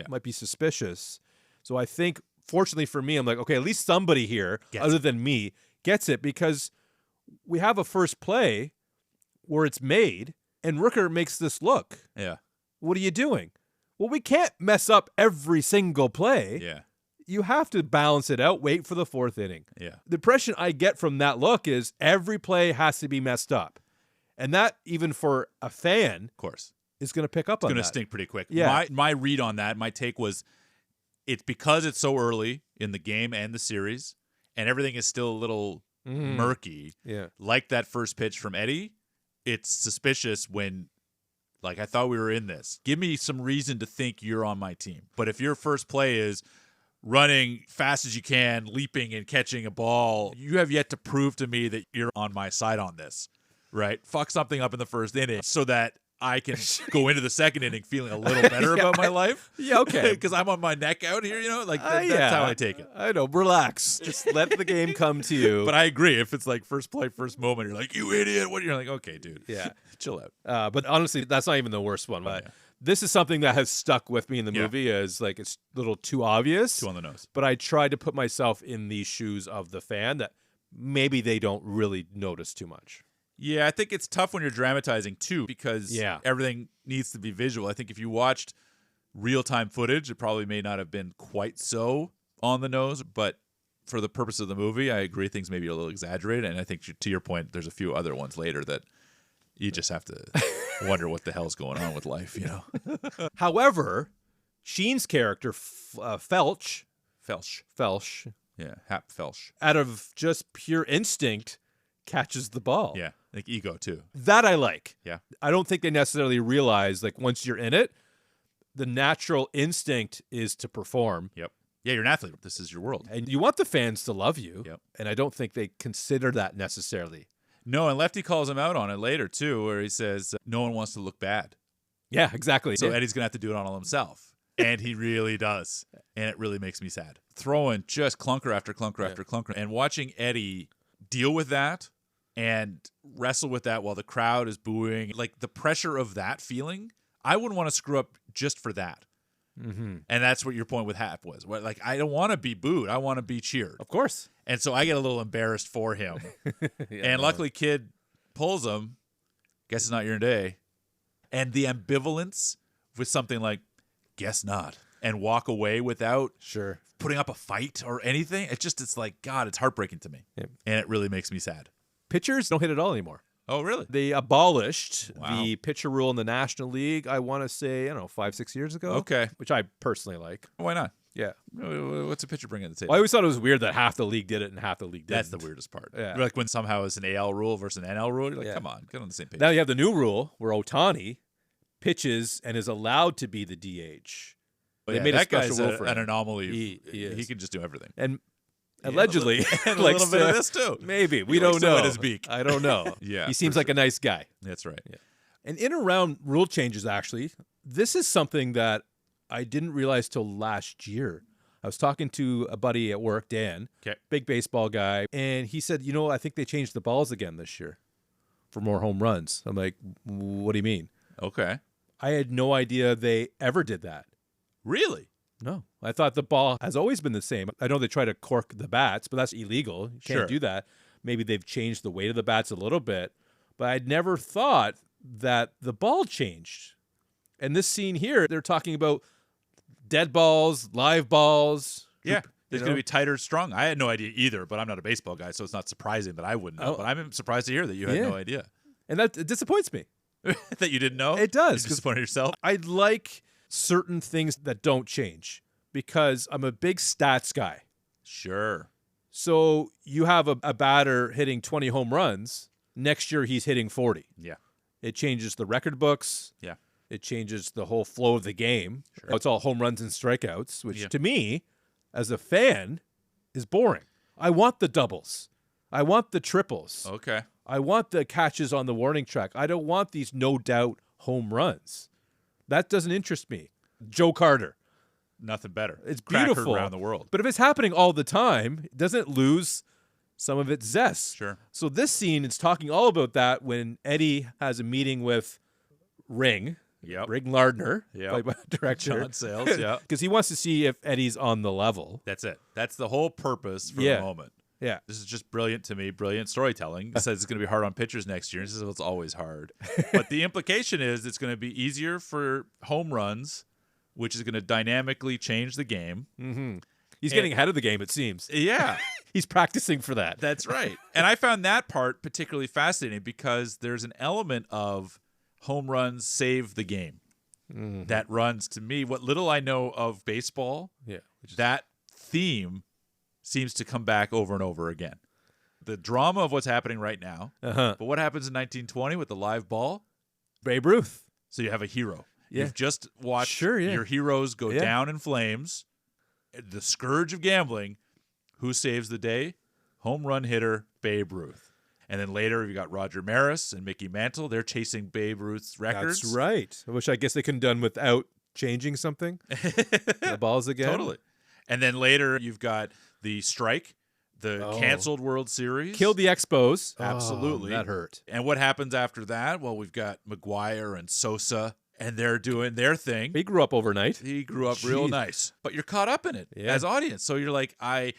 might be suspicious. So I think, fortunately for me, I'm like, okay, at least somebody here, other than me, gets it because we have a first play where it's made and Rooker makes this look. Yeah. What are you doing? Well, we can't mess up every single play. Yeah. you have to balance it out, wait for the fourth inning. Yeah. The impression I get from that look is every play has to be messed up. And that, even for a fan, Of course. is going to pick up on that. It's going to stink pretty quick. Yeah. My read on that, my take was, it's because it's so early in the game and the series, and everything is still a little murky. Yeah. Like that first pitch from Eddie, it's suspicious when, like, I thought we were in this. Give me some reason to think you're on my team. But if your first play is running fast as you can, leaping and catching a ball, you have yet to prove to me that you're on my side on this, right? Fuck something up in the first inning so that I can go into the second inning feeling a little better about my life. Yeah, okay. Because I'm on my neck out here, like that's how I take it. I know. Relax. Just let the game come to you. But I agree. If it's like first play, first moment, you're like, you idiot. What? You're like, okay, dude. Yeah. Chill out. But honestly, that's not even the worst one. But this is something that has stuck with me in the movie as like it's a little too obvious. Too on the nose. But I tried to put myself in the shoes of the fan that maybe they don't really notice too much. Yeah, I think it's tough when you're dramatizing too because everything needs to be visual. I think if you watched real-time footage, it probably may not have been quite so on the nose, but for the purpose of the movie, I agree things may be a little exaggerated, and I think to your point, there's a few other ones later that you just have to wonder what the hell's going on with life, However, Sheen's character, Felch. Yeah, Hap Felch. Out of just pure instinct, catches the ball. Yeah, like ego too. That I like. Yeah. I don't think they necessarily realize, like, once you're in it, the natural instinct is to perform. Yep. Yeah, you're an athlete. This is your world. And you want the fans to love you. Yep. And I don't think they consider that necessarily. No, and Lefty calls him out on it later too, where he says, no one wants to look bad. Yeah, exactly. So Eddie's going to have to do it on himself. And he really does. And it really makes me sad. Throwing just clunker after clunker after clunker. And watching Eddie deal with that and wrestle with that while the crowd is booing, like the pressure of that feeling, I wouldn't want to screw up just for that. Mm-hmm. And that's what your point with Hap was. Like, I don't want to be booed. I want to be cheered. Of course. And so I get a little embarrassed for him. Luckily, Kid pulls him. Guess it's not your day. And the ambivalence with something like, guess not, and walk away without putting up a fight or anything. It's like, God, it's heartbreaking to me. Yeah. And it really makes me sad. Pitchers don't hit at all anymore. Oh, really? They abolished the pitcher rule in the National League, I want to say, 5-6 years ago. Okay. Which I personally like. Why not? Yeah. What's a pitcher bringing to the table? Well, I always thought it was weird that half the league did it and half the league didn't. That's the weirdest part. Yeah. Like when somehow it's an AL rule versus an NL rule, you're like, come on, get on the same page. Now you have the new rule where Ohtani pitches and is allowed to be the DH. They made a special rule for an anomaly. He can just do everything. And allegedly, and a little bit of this too. Maybe we don't know. His beak. I don't know. He seems like a nice guy. That's right. Yeah. And in and around rule changes, actually, this is something that I didn't realize till last year. I was talking to a buddy at work, Dan, big baseball guy, and he said, I think they changed the balls again this year for more home runs. I'm like, what do you mean? Okay. I had no idea they ever did that. Really? No. I thought the ball has always been the same. I know they try to cork the bats, but that's illegal. You can't do that. Maybe they've changed the weight of the bats a little bit, but I'd never thought that the ball changed. And this scene here, they're talking about dead balls, live balls. Yeah. It's going to be tighter, strong. I had no idea either, but I'm not a baseball guy, so it's not surprising that I wouldn't know. But I'm surprised to hear that you had no idea. And that disappoints me. That you didn't know? It does. You disappointed yourself? I like certain things that don't change because I'm a big stats guy. Sure. So you have a batter hitting 20 home runs. Next year, he's hitting 40. Yeah. It changes the record books. Yeah. It changes the whole flow of the game. Sure. It's all home runs and strikeouts, which to me, as a fan, is boring. I want the doubles. I want the triples. Okay. I want the catches on the warning track. I don't want these no-doubt home runs. That doesn't interest me. Joe Carter. Nothing better. It's Crack beautiful around the world. But if it's happening all the time, doesn't it lose some of its zest? Sure. So this scene is talking all about that when Eddie has a meeting with Ring Lardner, director. John Sayles, Because he wants to see if Eddie's on the level. That's it. That's the whole purpose for the moment. Yeah. This is just brilliant to me. Brilliant storytelling. It says it's going to be hard on pitchers next year. He says, well, it's always hard. But the implication is it's going to be easier for home runs, which is going to dynamically change the game. Mm-hmm. He's getting ahead of the game, it seems. Yeah. He's practicing for that. That's right. And I found that part particularly fascinating because there's an element of home runs save the game that runs to me. What little I know of baseball, that theme seems to come back over and over again. The drama of what's happening right now. But what happens in 1920 with the live ball? Babe Ruth. So you have a hero. Yeah. You've just watched Sure, yeah. your heroes go down in flames. The scourge of gambling. Who saves the day? Home run hitter Babe Ruth. And then later you got Roger Maris and Mickey Mantle. They're chasing Babe Ruth's records. That's right. Which I guess they could have done without changing something. The balls again. Totally. And then later you've got the strike, the canceled World Series. Killed the Expos. Absolutely. That hurt. And what happens after that? Well, we've got McGuire and Sosa, and they're doing their thing. He grew up overnight. He grew up real nice. But you're caught up in it as audience. So you're like, I'm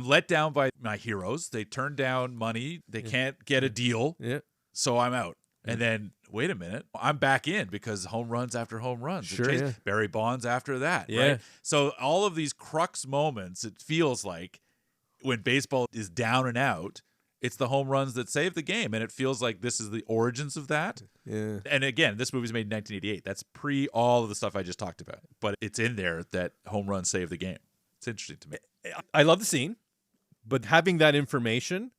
let down by my heroes. They turn down money. They can't get a deal. Yeah. So I'm out. And then, wait a minute, I'm back in because home runs after home runs. Sure, yeah. Barry Bonds after that. Yeah. Right? So all of these crux moments, it feels like, when baseball is down and out, it's the home runs that save the game. And it feels like this is the origins of that. Yeah. And again, this movie's made in 1988. That's pre all of the stuff I just talked about. But it's in there that home runs save the game. It's interesting to me. I love the scene, but having that information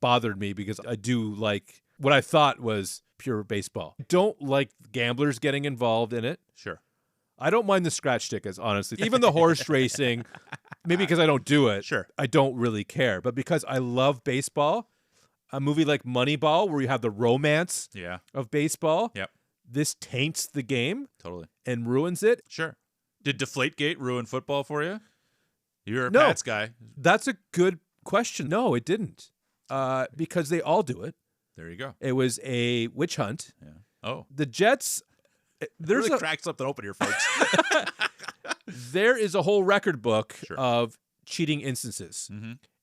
bothered me because I do like what I thought was pure baseball. I don't like gamblers getting involved in it. Sure. I don't mind the scratch tickets, honestly. Even the horse racing, maybe because I don't do it. Sure. I don't really care. But because I love baseball, a movie like Moneyball, where you have the romance of baseball, this taints the game and ruins it. Sure. Did Deflategate ruin football for you? You're a No. Pats guy. That's a good question. No, it didn't. Because they all do it. There you go. It was a witch hunt. Yeah. Oh. The Jets... There's really cracked something open here, folks. There is a whole record book of cheating instances.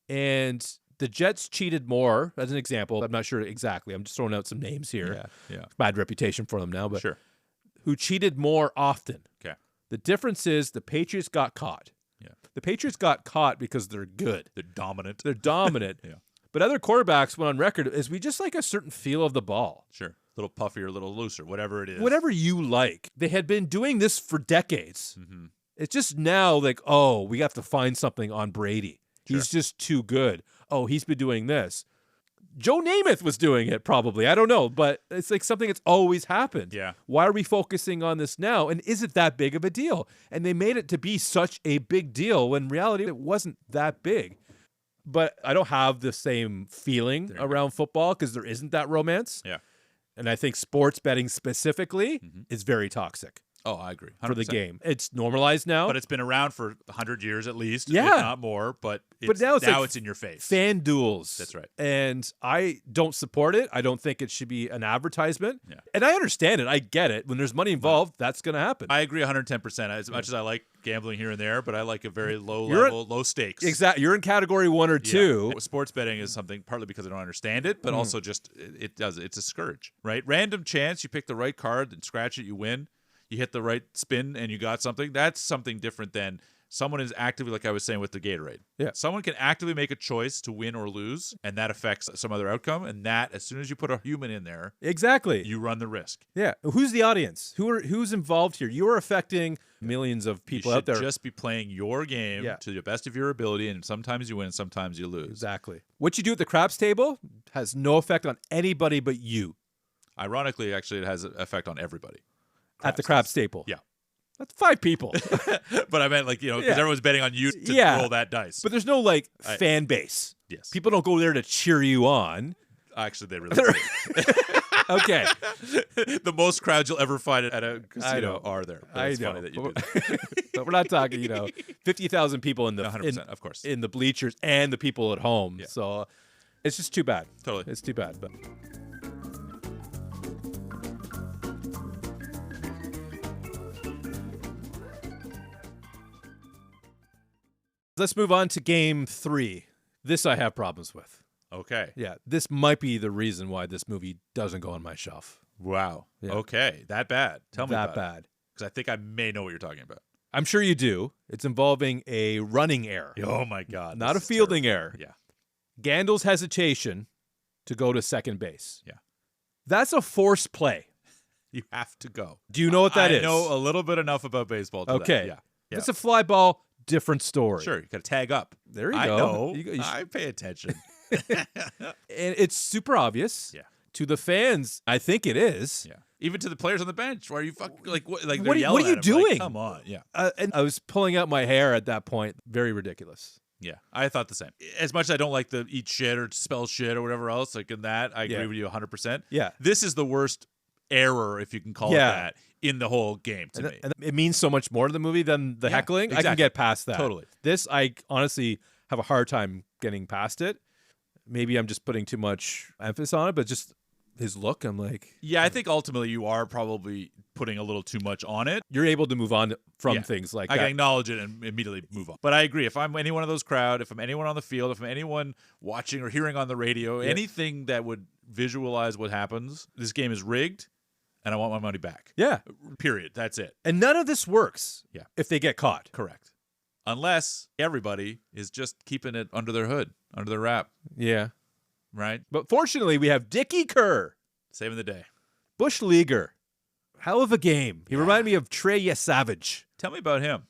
And the Jets cheated more, as an example. I'm not sure exactly. I'm just throwing out some names here. Yeah. Bad reputation for them now, but Sure. who cheated more often. Okay. The difference is the Patriots got caught. Yeah. The Patriots got caught because they're good. They're dominant. They're dominant. Yeah. But other quarterbacks went on record as we just like a certain feel of the ball. Sure. A little puffier, a little looser, whatever it is. Whatever you like. They had been doing this for decades. It's just now like, oh, we have to find something on Brady. Sure. He's just too good. Oh, he's been doing this. Joe Namath was doing it probably. I don't know. But it's like something that's always happened. Yeah. Why are we focusing on this now? And is it that big of a deal? And they made it to be such a big deal when in reality it wasn't that big. But I don't have the same feeling around football because there isn't that romance. Yeah. And I think sports betting specifically is very toxic. Oh, I agree. 100%. For the game. It's normalized now. But it's been around for 100 years at least, if Yeah. not more. But now it's in your face. Fan duels. That's right. And I don't support it. I don't think it should be an advertisement. Yeah. And I understand it. I get it. When there's money involved, that's going to happen. I agree 110%. As much as I like gambling here and there, but I like a very low level, low stakes. Exactly. You're in category 1 or 2. Sports betting is something partly because I don't understand it, but also just it's a scourge, right? Random chance, you pick the right card and scratch it, you win. You hit the right spin and you got something. That's something different than someone is actively, like I was saying with the Gatorade. Yeah. Someone can actively make a choice to win or lose, and that affects some other outcome. And that, as soon as you put a human in there, Exactly. you run the risk. Yeah. Who's the audience? Who's involved here? You are affecting millions of people you out there. should just be playing your game to the best of your ability, and sometimes you win, sometimes you lose. Exactly. What you do at the craps table has no effect on anybody but you. Ironically, actually, it has an effect on everybody. At the craps table. Yeah. That's 5 people. But I meant because everyone's betting on you to roll that dice. But there's no fan base. Yes. People don't go there to cheer you on. Actually, they really do. Okay. The most crowds you'll ever find at a casino are there. It's funny that you did. But we're not talking, 50,000 people in the 100%, of course. in the bleachers and the people at home. Yeah. So it's just too bad. Totally. It's too bad. But let's move on to game 3. This I have problems with. Okay. Yeah, this might be the reason why this movie doesn't go on my shelf. Wow. Yeah. Okay. That bad. Tell me that about bad. Because I think I may know what you're talking about. I'm sure you do. It's involving a running error. Oh, my God. Not a this is fielding terrible. error. Yeah. Gandalf's hesitation to go to second base. Yeah. That's a forced play. You have to go. Do you know what that is? I know a little bit enough about baseball to Okay. that. Yeah. If it's a fly ball, different story. Sure. You got to tag up. There you I go. know. You I pay attention. and it's super obvious. Yeah. To the fans, I think it is. Yeah. Even to the players on the bench. Why are you fucking like what? Like What they're are you yelling at him, doing? Like, come on. Yeah. And I was pulling out my hair at that point. Very ridiculous. Yeah. I thought the same. As much as I don't like the eat shit or spell shit or whatever else, like in that, I agree with you 100%. Yeah. This is the worst error, if you can call it that, in the whole game to me. And it means so much more to the movie than the heckling. Exactly. I can get past that. Totally. This, I honestly have a hard time getting past it. Maybe I'm just putting too much emphasis on it, but just his look, I'm like... Yeah, I think ultimately you are probably putting a little too much on it. You're able to move on from things like I that. can acknowledge it and immediately move on. But I agree. If I'm anyone of those crowd, if I'm anyone on the field, if I'm anyone watching or hearing on the radio, anything that would visualize what happens, this game is rigged, and I want my money back. Yeah. Period. That's it. And none of this works if they get caught. Correct. Unless everybody is just keeping it under their hood, under their wrap. Yeah. Right? But fortunately, we have Dickie Kerr. Saving the day. Bush Leaguer. Hell of a game. He reminded me of Trey Savage. Tell me about him.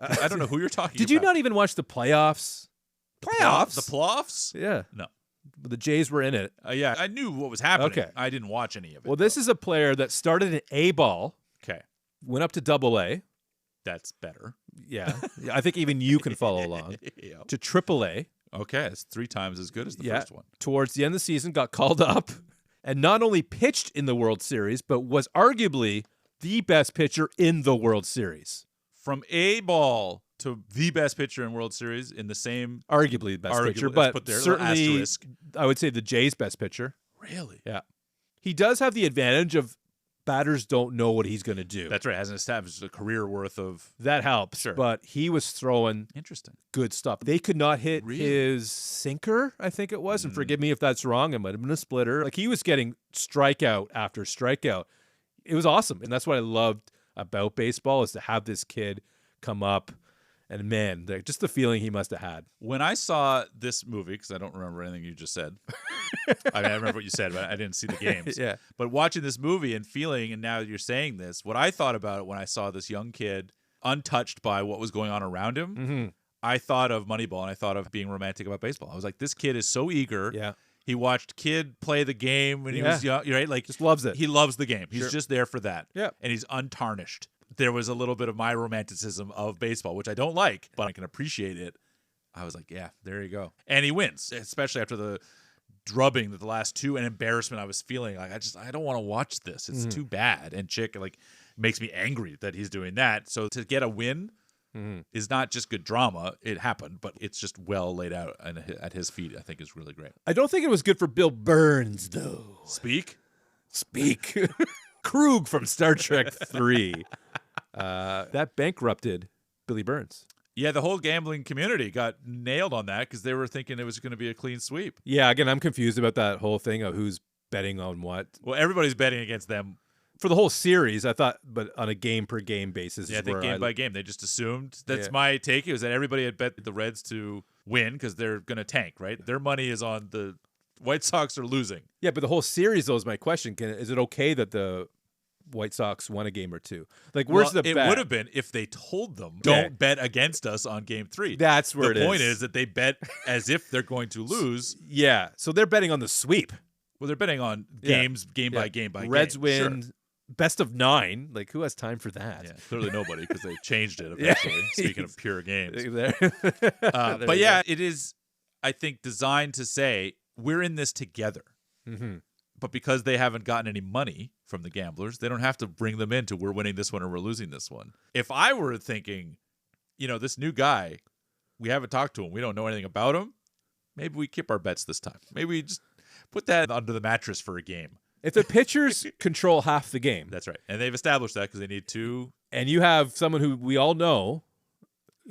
I don't know who you're talking about. Did you not even watch the playoffs? Playoffs? The playoffs? Yeah. No. The Jays were in it. Yeah, I knew what was happening. Okay. I didn't watch any of it. Well, this is a player that started in A-ball, Okay. went up to Double-A. That's better. Yeah. I think even you can follow along. Yeah. To Triple-A. Okay, it's 3 times as good as the first one. Towards the end of the season, got called up and not only pitched in the World Series, but was arguably the best pitcher in the World Series. From A-ball to the best pitcher in World Series in the same... Arguably the best pitcher, let's but put there, certainly, asterisk. I would say the Jays' best pitcher. Really? Yeah. He does have the advantage of batters don't know what he's going to do. That's right. Hasn't established a career worth of... That helps. Sure. But he was throwing Interesting. good stuff. They could not hit Really? his sinker, I think it was. And forgive me if that's wrong. It might have been a splitter. Like, he was getting strikeout after strikeout. It was awesome. And that's what I loved about baseball, is to have this kid come up. And man, just the feeling he must have had. When I saw this movie, because I don't remember anything you just said. I remember what you said, but I didn't see the games. Yeah. But watching this movie and feeling, and now you're saying this, what I thought about it when I saw this young kid untouched by what was going on around him, I thought of Moneyball, and I thought of being romantic about baseball. I was like, this kid is so eager. Yeah. He watched kid play the game when he was young, right? Like, just loves it. He loves the game. He's Sure. just there for that. Yeah. And he's untarnished. There was a little bit of my romanticism of baseball, which I don't like, but I can appreciate it. I was like, yeah, there you go. And he wins, especially after the drubbing that the last 2 and embarrassment I was feeling. Like, I don't want to watch this. It's too bad. And Chick, like, makes me angry that he's doing that. So to get a win is not just good drama. It happened, but it's just well laid out and at his feet, I think is really great. I don't think it was good for Bill Burns, though. Speak. Krug from Star Trek 3. That bankrupted Billy Burns. Yeah, the whole gambling community got nailed on that because they were thinking it was going to be a clean sweep. Yeah, again, I'm confused about that whole thing of who's betting on what. Well, everybody's betting against them. For the whole series, I thought, but on a game-per-game basis. Yeah, I think game by game. They just assumed. That's my take, is that everybody had bet the Reds to win because they're going to tank, right? Their money is on the White Sox are losing. Yeah, but the whole series, though, is my question. Is it okay that the White Sox won a game or two? Like, where's the bet? It would have been if they told them, don't bet against us on game 3. That's where the point is that they bet as if they're going to lose. Yeah, so they're betting on the sweep. Well, they're betting on games, game by game by Reds game. win. Sure. Best of 9. Like, who has time for that? Yeah, clearly nobody, because they changed it eventually. Speaking of pure games. But but yeah, it is, I think, designed to say, we're in this together. But because they haven't gotten any money from the gamblers, they don't have to bring them into we're winning this one or we're losing this one. If I were thinking, this new guy, we haven't talked to him, we don't know anything about him, maybe we keep our bets this time. Maybe we just put that under the mattress for a game. If the pitchers control half the game. That's right. And they've established that because they need 2. And you have someone who we all know,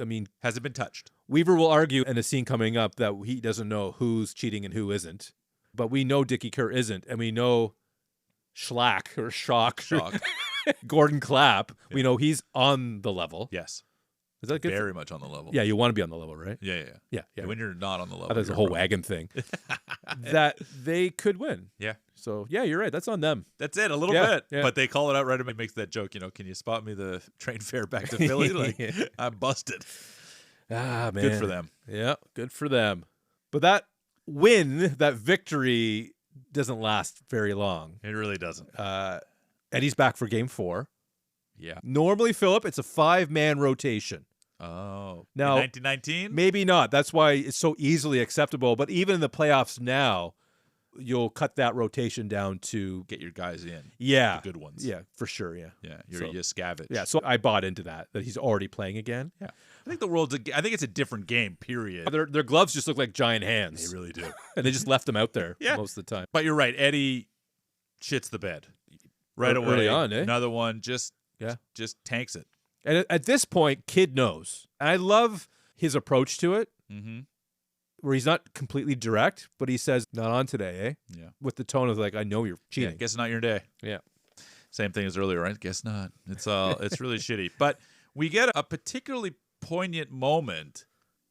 I mean, hasn't been touched. Weaver will argue in a scene coming up that he doesn't know who's cheating and who isn't. But we know Dickie Kerr isn't. And we know Shock, Gordon Clapp. Yeah. We know he's on the level. Yes. Is that good? Very much on the level. Yeah, you want to be on the level, right? Yeah. Yeah. When you're not on the level, That's a whole wagon thing. That they could win. Yeah. So, yeah, you're right. That's on them. That's it, a little bit. Yeah. But they call it out right away. Makes that joke, can you spot me the train fare back to Philly? Like, I'm busted. Ah, man. Good for them. Yeah, good for them. But that win, that victory, doesn't last very long. It really doesn't. Eddie's back for game 4. Yeah. Normally, Philip, it's a 5-man rotation. Oh. Now, in 1919? Maybe not. That's why it's so easily acceptable. But even in the playoffs now, you'll cut that rotation down to get your guys in. Yeah. The good ones. Yeah, for sure. Yeah. Yeah. You're Yaskavich. Yeah. So I bought into that he's already playing again. Yeah. I think it's a different game, period. Their gloves just look like giant hands. They really do. And they just left them out there most of the time. But you're right. Eddie shits the bed right away. Early on, eh? Another one just tanks it. And at this point, Kid knows. And I love his approach to it, where he's not completely direct, but he says, not on today, eh? Yeah. With the tone of like, I know you're cheating. Yeah, guess not your day. Yeah. Same thing as earlier, right? Guess not. It's really shitty. But we get a particularly poignant moment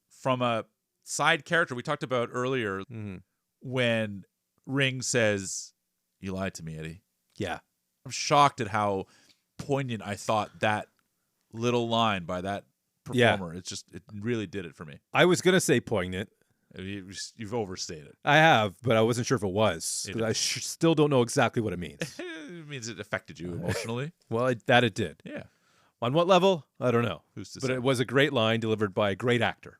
from a side character we talked about earlier when Ring says, "You lied to me, Eddie." Yeah. I'm shocked at how poignant I thought that little line by that performer. It really did it for me. I was going to say poignant. You've overstated. I have, but I wasn't sure if it was. Because I still don't know exactly what it means. It means it affected you emotionally. Well, it did. Yeah. On what level? I don't know. Who's to say? But it was a great line delivered by a great actor.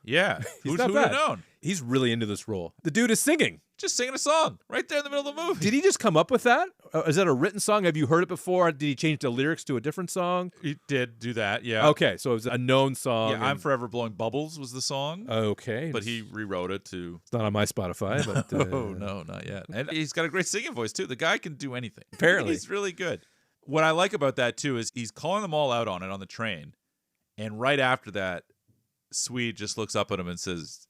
Yeah. Who'd have known? He's really into this role. The dude is singing. Just singing a song right there in the middle of the movie. Did he just come up with that? Is that a written song? Have you heard it before? Did he change the lyrics to a different song? He did do that, yeah. Okay, so it was a known song. Yeah, I'm Forever Blowing Bubbles was the song. Okay. But he rewrote it to... It's not on my Spotify. But, no, not yet. And he's got a great singing voice, too. The guy can do anything. Apparently. He's really good. What I like about that, too, is he's calling them all out on it on the train. And right after that, Swede just looks up at him and says,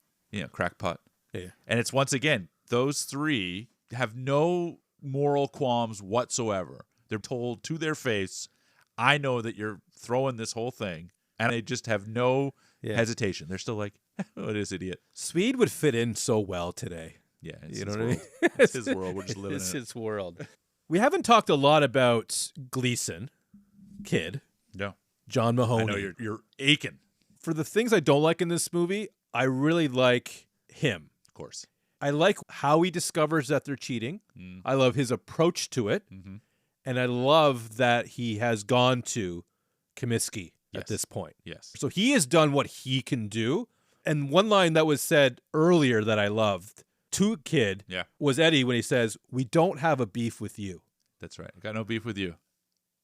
crackpot. Yeah. And it's once again, those three have no moral qualms whatsoever. They're told to their face, I know that you're throwing this whole thing. And they just have no hesitation. They're still like, oh, it is idiot. Swede would fit in so well today. Yeah. You know what I mean? It's his world. We're just living in it. It's his world. We haven't talked a lot about Gleason, Kid. No. John Mahoney. I know you're aching. For the things I don't like in this movie, I really like him. Of course. I like how he discovers that they're cheating. I love his approach to it. And I love that he has gone to Comiskey at this point. Yes. So he has done what he can do. And one line that was said earlier that I loved to Kid was Eddie when he says, "We don't have a beef with you." That's right. I got no beef with you.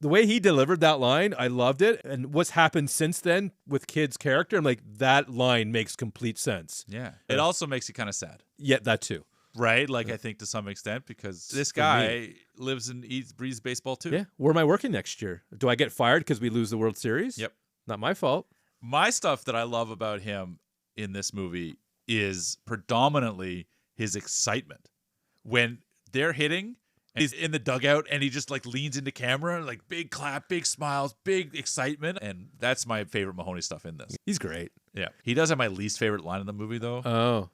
The way he delivered that line, I loved it. And what's happened since then with Kid's character, I'm like, that line makes complete sense. Yeah. It also makes you kind of sad. Yeah, that too. Right? Like, I think to some extent, because this guy lives and eats, breathes baseball too. Yeah. Where am I working next year? Do I get fired because we lose the World Series? Yep. Not my fault. My stuff that I love about him in this movie is predominantly his excitement. When they're hitting, and he's in the dugout and he just like leans into camera, like big clap, big smiles, big excitement. And that's my favorite Mahoney stuff in this. He's great. Yeah. He does have my least favorite line in the movie, though. Oh.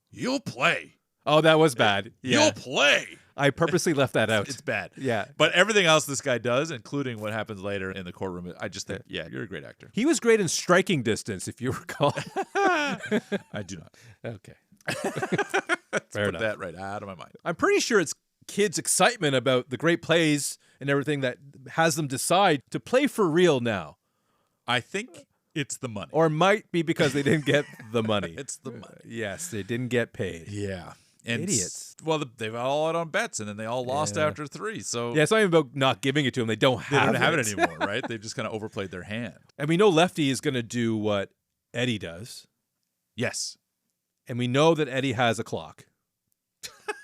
You'll play. Oh, that was bad. Yeah. You'll play. I purposely left that out. It's bad. Yeah. But everything else this guy does, incling what happens later in the courtroom, I just think, you're a great actor. He was great in Striking Distance, if you recall. I do not. Okay. Fair enough. Put that right out of my mind. I'm pretty sure it's Kids' excitement about the great plays and everything that has them decide to play for real now. I think it's the money. Or it might be because they didn't get the money. It's the money. Yes, they didn't get paid. Yeah. And idiots. Well, they've all out on bets, and then they all lost after 3. So yeah, it's not even about not giving it to them. They don't have it anymore, right? They've just kind of overplayed their hand. And we know Lefty is going to do what Eddie does. Yes. And we know that Eddie has a clock.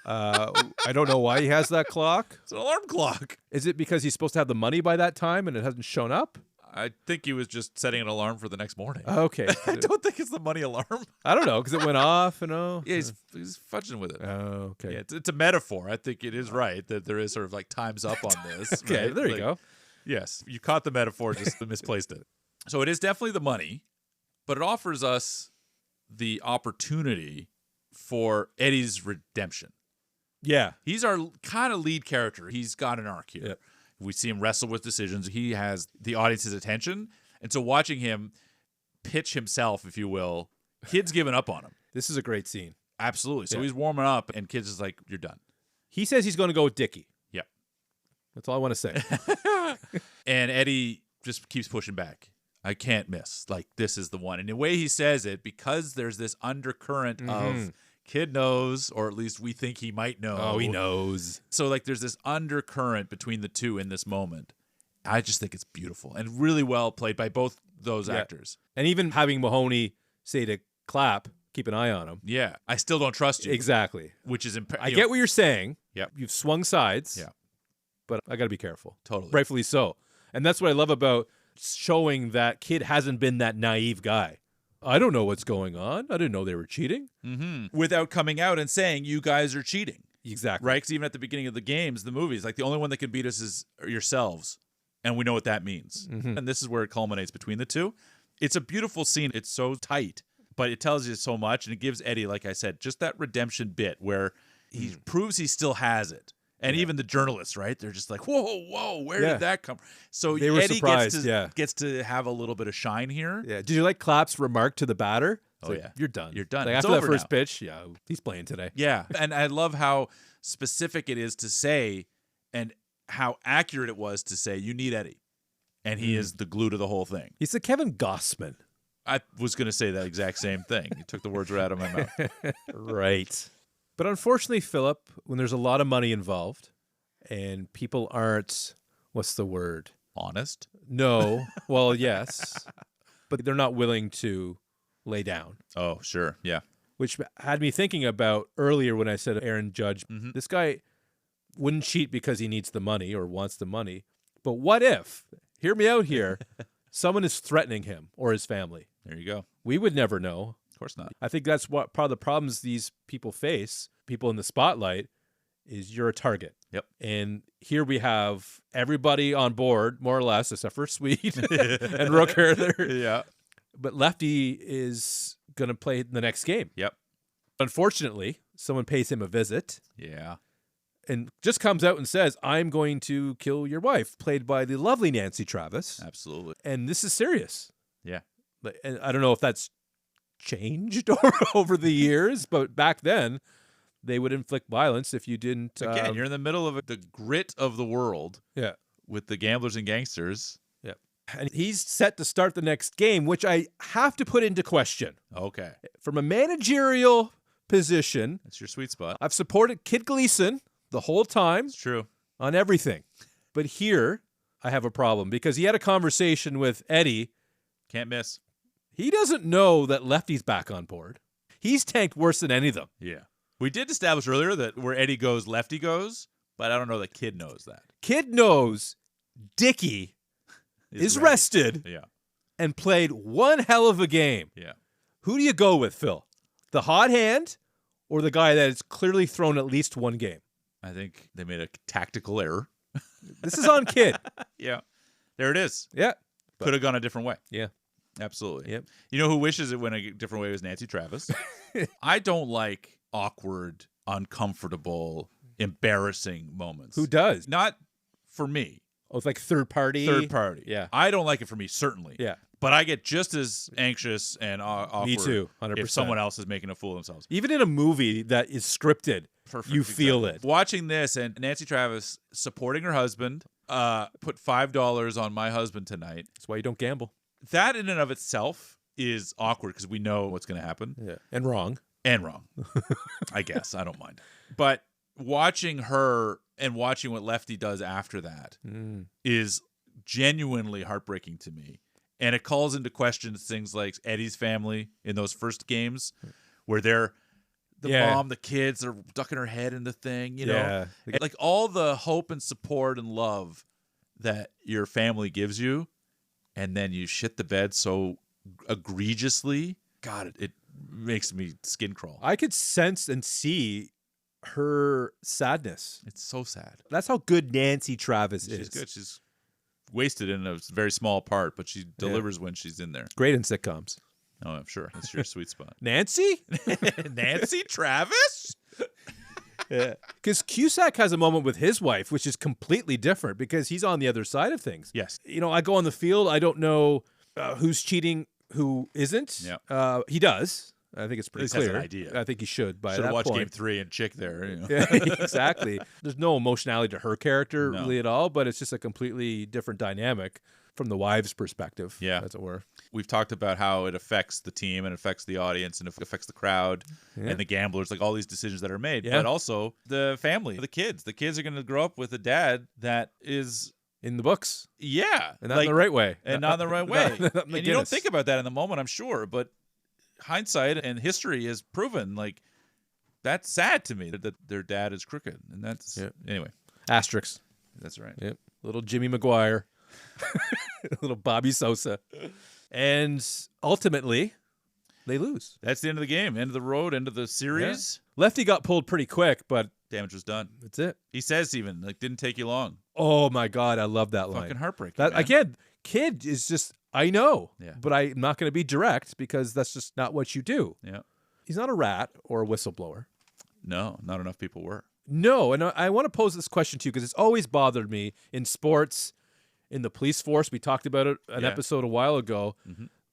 I don't know why he has that clock. It's an alarm clock. Is it because he's supposed to have the money by that time and it hasn't shown up? I think he was just setting an alarm for the next morning. Okay. I don't think it's the money alarm. I don't know, because it went off and Yeah, he's fudging with it. Oh, okay. Yeah, it's a metaphor. I think it is right that there is sort of like time's up on this. Okay, right? there you go. Yes, you caught the metaphor, just misplaced it. So it is definitely the money, but it offers us the opportunity for Eddie's redemption. Yeah. He's our kind of lead character. He's got an arc here. Yep. We see him wrestle with decisions. He has the audience's attention. And so watching him pitch himself, if you will, kids giving up on him. This is a great scene. Absolutely. So Yeah. he's warming up, and kids is like, you're done. He says he's going to go with Dickie. Yep. That's all I want to say. And Eddie just keeps pushing back. I can't miss. Like, this is the one. And the way he says it, because there's this undercurrent of kid knows, or at least we think he might know. Oh, he knows. So, like, there's this undercurrent between the two in this moment. I just think it's beautiful and really well played by both those actors. And even having Mahoney say to clap, keep an eye on him. Yeah. I still don't trust you. Exactly. Which is I get what you're saying. Yep. You've swung sides. Yeah. But I got to be careful. Totally. Rightfully so. And that's what I love about showing that kid hasn't been that naive guy. I don't know what's going on. I didn't know they were cheating. Without coming out and saying, you guys are cheating. Exactly. Right? Because even at the beginning of the games, the movies, like, the only one that can beat us is yourselves. And we know what that means. And this is where it culminates between the two. It's a beautiful scene. It's so tight, but it tells you so much. And it gives Eddie, like I said, just that redemption bit where he proves he still has it. And even the journalists, right? They're just like, whoa, where did that come from? So They were Eddie surprised, gets to have a little bit of shine here. Yeah. Did you like Clapp's remark to the batter? Oh, like, yeah. You're done. You're done. Like, It's after that over first now. pitch, yeah, he's playing today. Yeah. And I love how specific it is to say and how accurate it was to say, you need Eddie. And he is the glue to the whole thing. He's the Kevin Gossman. I was going to say that exact same thing. You took the words right out of my mouth. Right. But unfortunately, Philip, when there's a lot of money involved and people aren't, what's the word? Honest? No. Well, yes. But they're not willing to lay down. Oh, sure. Yeah. Which had me thinking about earlier when I said Aaron Judge, this guy wouldn't cheat because he needs the money or wants the money. But what if, hear me out here, someone is threatening him or his family? There you go. We would never know. Of course not. I think that's what part of the problems these people face, people in the spotlight, is you're a target. Yep. And here we have everybody on board, more or less, except for Sweet and Rooker there. Yeah. But Lefty is going to play the next game. Yep. Unfortunately, someone pays him a visit Yeah. and just comes out and says, I'm going to kill your wife, played by the lovely Nancy Travis. Absolutely. And this is serious. Yeah. And I don't know if that's changed over the years, but back then they would inflict violence if you didn't. Again, you're in the middle of the grit of the world. Yeah. With the gamblers and gangsters. Yeah. And he's set to start the next game, which I have to put into question. Okay. From a managerial position, That's your sweet spot. I've supported Kid Gleason the whole time It's true. on everything. But here I have a problem because he had a conversation with Eddie. Can't miss. He doesn't know that Lefty's back on board. He's tanked worse than any of them. Yeah. We did establish earlier that where Eddie goes, Lefty goes, but I don't know that Kid knows that. Kid knows Dickie is ready. rested Yeah. and played one hell of a game. Yeah. Who do you go with, Phil? The hot hand or the guy that has clearly thrown at least one game? I think they made a tactical error. This is on Kid. Yeah. There it is. Yeah. Could have gone a different way. Yeah. Absolutely. Yep. You know who wishes it went a different way was Nancy Travis. I don't like awkward, uncomfortable, embarrassing moments. Who does? Not for me. Oh, it's like third party. Third party. Yeah. I don't like it for me, certainly. Yeah. But I get just as anxious and awkward Me too, 100%. if someone else is making a fool of themselves. Even in a movie that is scripted, Perfect you feel example. it. Watching this and Nancy Travis supporting her husband, put $5 on my husband tonight. That's why you don't gamble. That in and of itself is awkward because we know what's going to happen. Yeah. And wrong. And wrong. I guess. I don't mind. But watching her and watching what Lefty does after that is genuinely heartbreaking to me. And it calls into question things like Eddie's family in those first games where they're the mom, the kids are ducking her head in the thing, you know? Like all the hope and support and love that your family gives you, and then you shit the bed so egregiously. God, it makes me skin crawl. I could sense and see her sadness. It's so sad. That's how good Nancy Travis is. She's good. She's wasted in a very small part, but she delivers when she's in there. Great in sitcoms. Oh, I'm sure. That's your sweet spot. Nancy? Nancy Travis? Yeah. Because Cusack has a moment with his wife, which is completely different because he's on the other side of things. Yes. You know, I go on the field. I don't know who's cheating, who isn't. Yeah. He does. I think it's pretty clear. Has an idea. I think he should by Should that have watched point. Game 3 and Chick there. You know. Yeah, exactly. There's no emotionality to her character really at all, but it's just a completely different dynamic from the wife's perspective, as it were. We've talked about how it affects the team and affects the audience and it affects the crowd and the gamblers, like all these decisions that are made, but also the family, the kids. The kids are going to grow up with a dad that is in the books. Yeah. And not in the right way. And not in the right way. And you don't think about that in the moment, I'm sure, but hindsight and history has proven, like, that's sad to me that their dad is crooked. And that's, anyway. Asterix. That's right. Yep. Little Jimmy Maguire. Little Bobby Sosa. And ultimately, they lose. That's the end of the game. End of the road, end of the series. Yeah. Lefty got pulled pretty quick, but damage was done. That's it. He says even, like, didn't take you long. Oh, my God. I love that line. Fucking heartbreaking, that, again, kid is just, I know, but I'm not going to be direct because that's just not what you do. Yeah. He's not a rat or a whistleblower. No, not enough people were. No, and I want to pose this question to you because it's always bothered me in sports, in the police force. We talked about it an episode a while ago.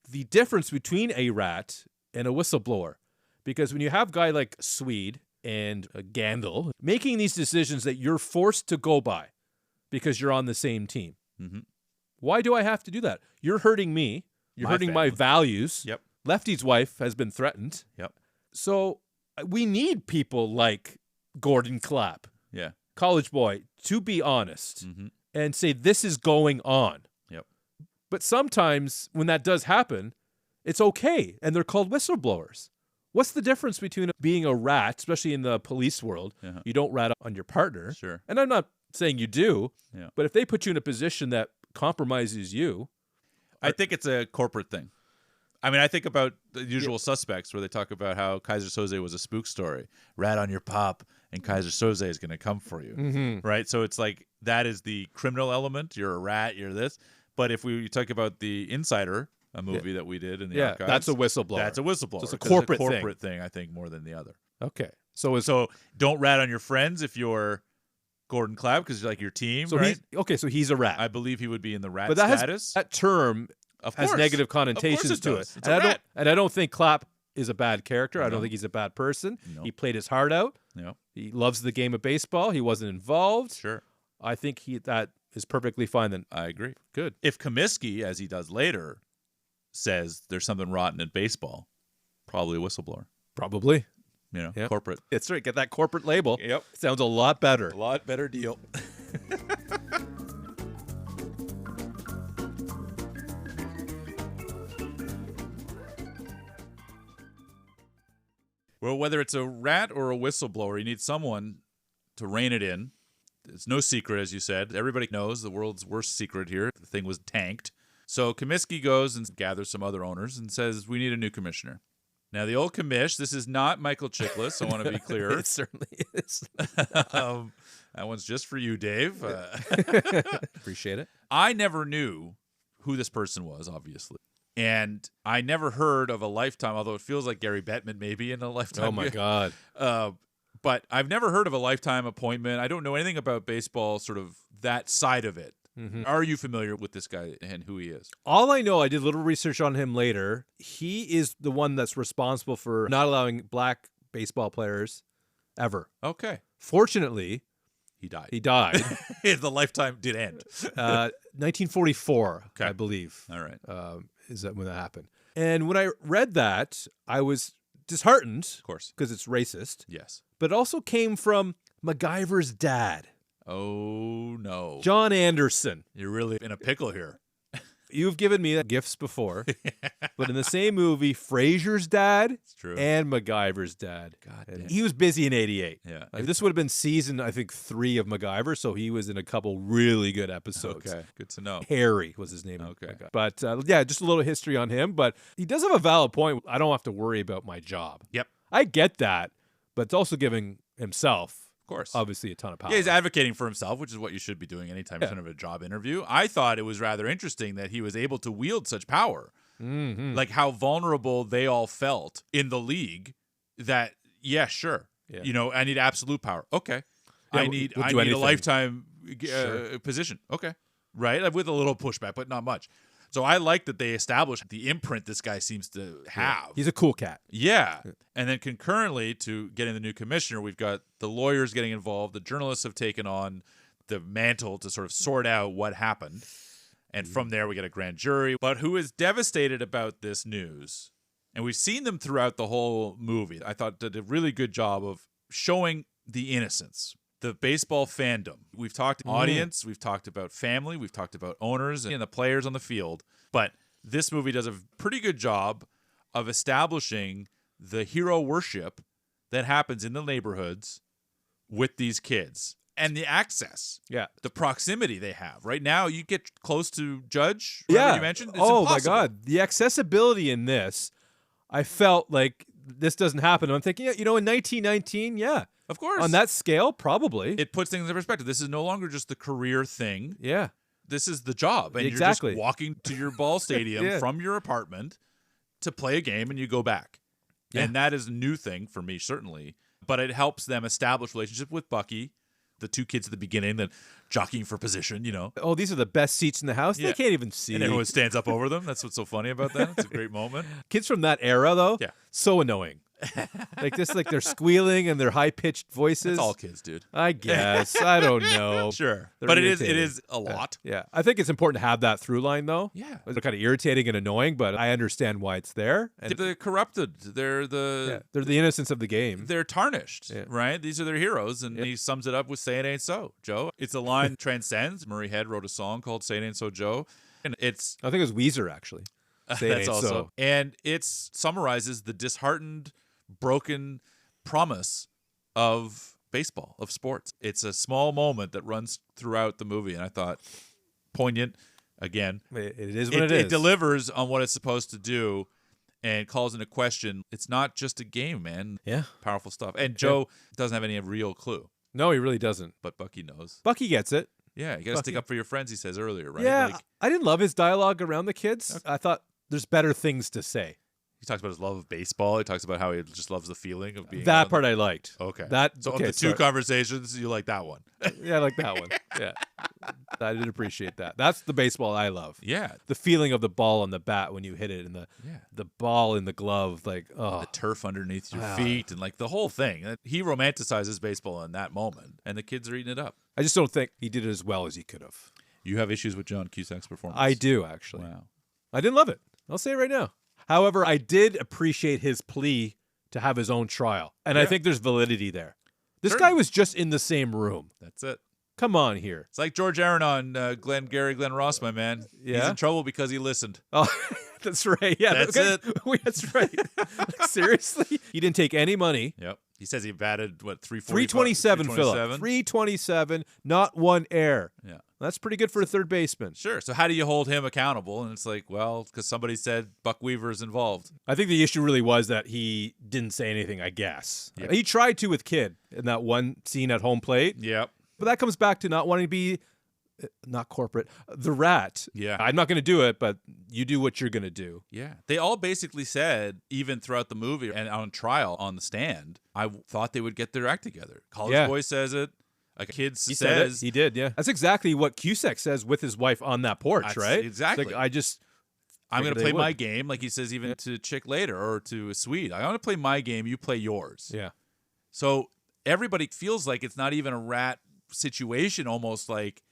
The difference between a rat and a whistleblower. Because when you have a guy like Swede and Gandil making these decisions that you're forced to go by because you're on the same team. Why do I have to do that? You're hurting me. You're hurting my values. Yep. Lefty's wife has been threatened. Yep. So we need people like Gordon Clapp, college boy, to be honest and say this is going on. Yep. But sometimes when that does happen, it's okay, and they're called whistleblowers. What's the difference between being a rat, especially in the police world? You don't rat on your partner. Sure. And I'm not saying you do, but if they put you in a position that compromises you. I think it's a corporate thing. I mean, I think about the Usual Suspects where they talk about how Kaiser Soze was a spook story. Rat on your pop and Kaiser Soze is going to come for you. Right? So it's like that is the criminal element. You're a rat, you're this. But if we talk about The Insider, a movie that we did in the archives. That's a whistleblower. That's a whistleblower. So it's a corporate thing, I think, more than the other. Okay. So don't rat on your friends if you're Gordon Clapp because you're like your team, so right? So he's a rat. I believe he would be in the rat but that status. That term has negative connotations to it. And I don't think Clapp is a bad character. I don't think he's a bad person. He played his heart out. He loves the game of baseball. He wasn't involved. Sure. I think that is perfectly fine then. I agree. Good. If Comiskey, as he does later, says there's something rotten in baseball, probably a whistleblower. Probably. Corporate. That's right. Get that corporate label. Yep. Sounds a lot better. A lot better deal. Well, whether it's a rat or a whistleblower, you need someone to rein it in. It's no secret, as you said. Everybody knows the world's worst secret here. The thing was tanked. So Comiskey goes and gathers some other owners and says, we need a new commissioner. Now, the old commish, this is not Michael Chiklis. I want to be clear. It certainly is. That one's just for you, Dave. Appreciate it. I never knew who this person was, obviously. And I never heard of a lifetime, although it feels like Gary Bettman maybe in a lifetime. Oh, my God. But I've never heard of a lifetime appointment. I don't know anything about baseball, sort of that side of it. Are you familiar with this guy and who he is? All I know, I did a little research on him later. He is the one that's responsible for not allowing black baseball players ever. Okay. Fortunately, he died. The lifetime did end. 1944, okay. I believe. All right. Is that when that happened? And when I read that, I was disheartened. Of course. Because it's racist. Yes. But it also came from MacGyver's dad. Oh, no. John Anderson. You're really in a pickle here. You've given me gifts before. But in the same movie, Frasier's dad and MacGyver's dad. God damn. He was busy in 88. Yeah. This would have been season, I think, 3 of MacGyver, so he was in a couple really good episodes. Okay, good to know. Harry was his name. Okay. But, just a little history on him. But he does have a valid point. I don't have to worry about my job. Yep. I get that, but it's also giving himself Of course. obviously a ton of power. Yeah, he's advocating for himself, which is what you should be doing anytime you're in a job interview. I thought it was rather interesting that he was able to wield such power. Mm-hmm. Like how vulnerable they all felt in the league that, yeah, sure. Yeah. You know, I need absolute power. Okay. Yeah, I need a anything. lifetime Sure. position. Okay. Right? With a little pushback, but not much. So I like that they established the imprint this guy seems to have. He's a cool cat. Yeah. And then concurrently to getting the new commissioner, we've got the lawyers getting involved. The journalists have taken on the mantle to sort of sort out what happened. And from there, we get a grand jury. But who is devastated about this news? And we've seen them throughout the whole movie. I thought did a really good job of showing the innocence. The baseball fandom. We've talked audience, we've talked about family, we've talked about owners and the players on the field. But this movie does a pretty good job of establishing the hero worship that happens in the neighborhoods with these kids and the access. Yeah. The proximity they have. Right now, you get close to Judge, Yeah. you mentioned. It's oh, impossible. my God. The accessibility in this, I felt like this doesn't happen. I'm thinking, in 1919, yeah. Of course. On that scale, probably. It puts things in perspective. This is no longer just the career thing. Yeah. This is the job. And Exactly. you're just walking to your ball stadium Yeah. from your apartment to play a game and you go back. Yeah. And that is a new thing for me, certainly. But it helps them establish relationship with Bucky, the two kids at the beginning that jockeying for position, Oh, these are the best seats in the house. Yeah. They can't even see. And everyone stands up over them. That's what's so funny about that. It's a great moment. Kids from that era, though, Yeah. so annoying. like they're squealing and their high-pitched voices. It's all kids, dude. I guess. I don't know. Sure. They're But it is irritating. a lot. Yeah. I think it's important to have that through line, though. Yeah. They're kind of irritating and annoying, but I understand why it's there. And They're corrupted. They're they're the innocence of the game. they're tarnished, Yeah. right? These are their heroes, and he sums it up with "Say it ain't so, Joe." It's a line that transcends. Murray Head wrote a song called "Say it ain't so, Joe," and it's I think it was Weezer, actually. Say it that's ain't also so. and it summarizes the disheartened, broken promise of baseball, of sports. It's a small moment that runs throughout the movie, and I thought poignant. Again, It is what it it is. delivers on what it's supposed to do. And calls into question, it's not just a game, man. Yeah. Powerful stuff. And Joe doesn't have any real clue, No, he really doesn't. but Bucky knows. Bucky gets it. Yeah, you got to stick up for your friends, he says earlier, right? Yeah. Like, I didn't love his dialogue around the kids. I thought there's better things to say. he talks about his love of baseball. He talks about how he just loves the feeling of being That on part I liked. Okay. That So okay, of the two sorry. conversations, you like that one. Yeah, I like that one. Yeah. I did appreciate that. That's the baseball I love. Yeah. The feeling of the ball on the bat when you hit it and Yeah. the ball in the glove, like, oh. The turf underneath your Ah. feet and like the whole thing. He romanticizes baseball in that moment, and the kids are eating it up. I just don't think he did it as well as he could have. You have issues with John Cusack's performance. I do, actually. Wow. I didn't love it. I'll say it right now. However, I did appreciate his plea to have his own trial. And I Yeah. think there's validity there. This Sure. guy was just in the same room. That's it. Come on here. It's like George Aaron on Glenn Ross, my man. He's Yeah? in trouble because he listened. Oh, that's right. Yeah, That's okay. That's right. Like, seriously? He didn't take any money. Yep. He says he batted, 327, Philip. 327, not one error. Yeah. That's pretty good for a third baseman. Sure. So how do you hold him accountable? And it's like, well, because somebody said Buck Weaver's involved. I think the issue really was that he didn't say anything, I guess. Yeah. He tried to with Kid in that one scene at home plate. Yep. But that comes back to not wanting to be, not corporate, the rat. Yeah. I'm not going to do it, but you do what you're going to do. Yeah. They all basically said, even throughout the movie and on trial on the stand, I thought they would get their act together. College Yeah. Boy says it. A kid He said it. says. He did, yeah. That's exactly what Cusack says with his wife on that porch, That's right? exactly. It's like, I'm going figured to they play my would. game, like he says even to Chick later or to a Swede. I want to play my game, you play yours. Yeah. So everybody feels like it's not even a rat situation, almost like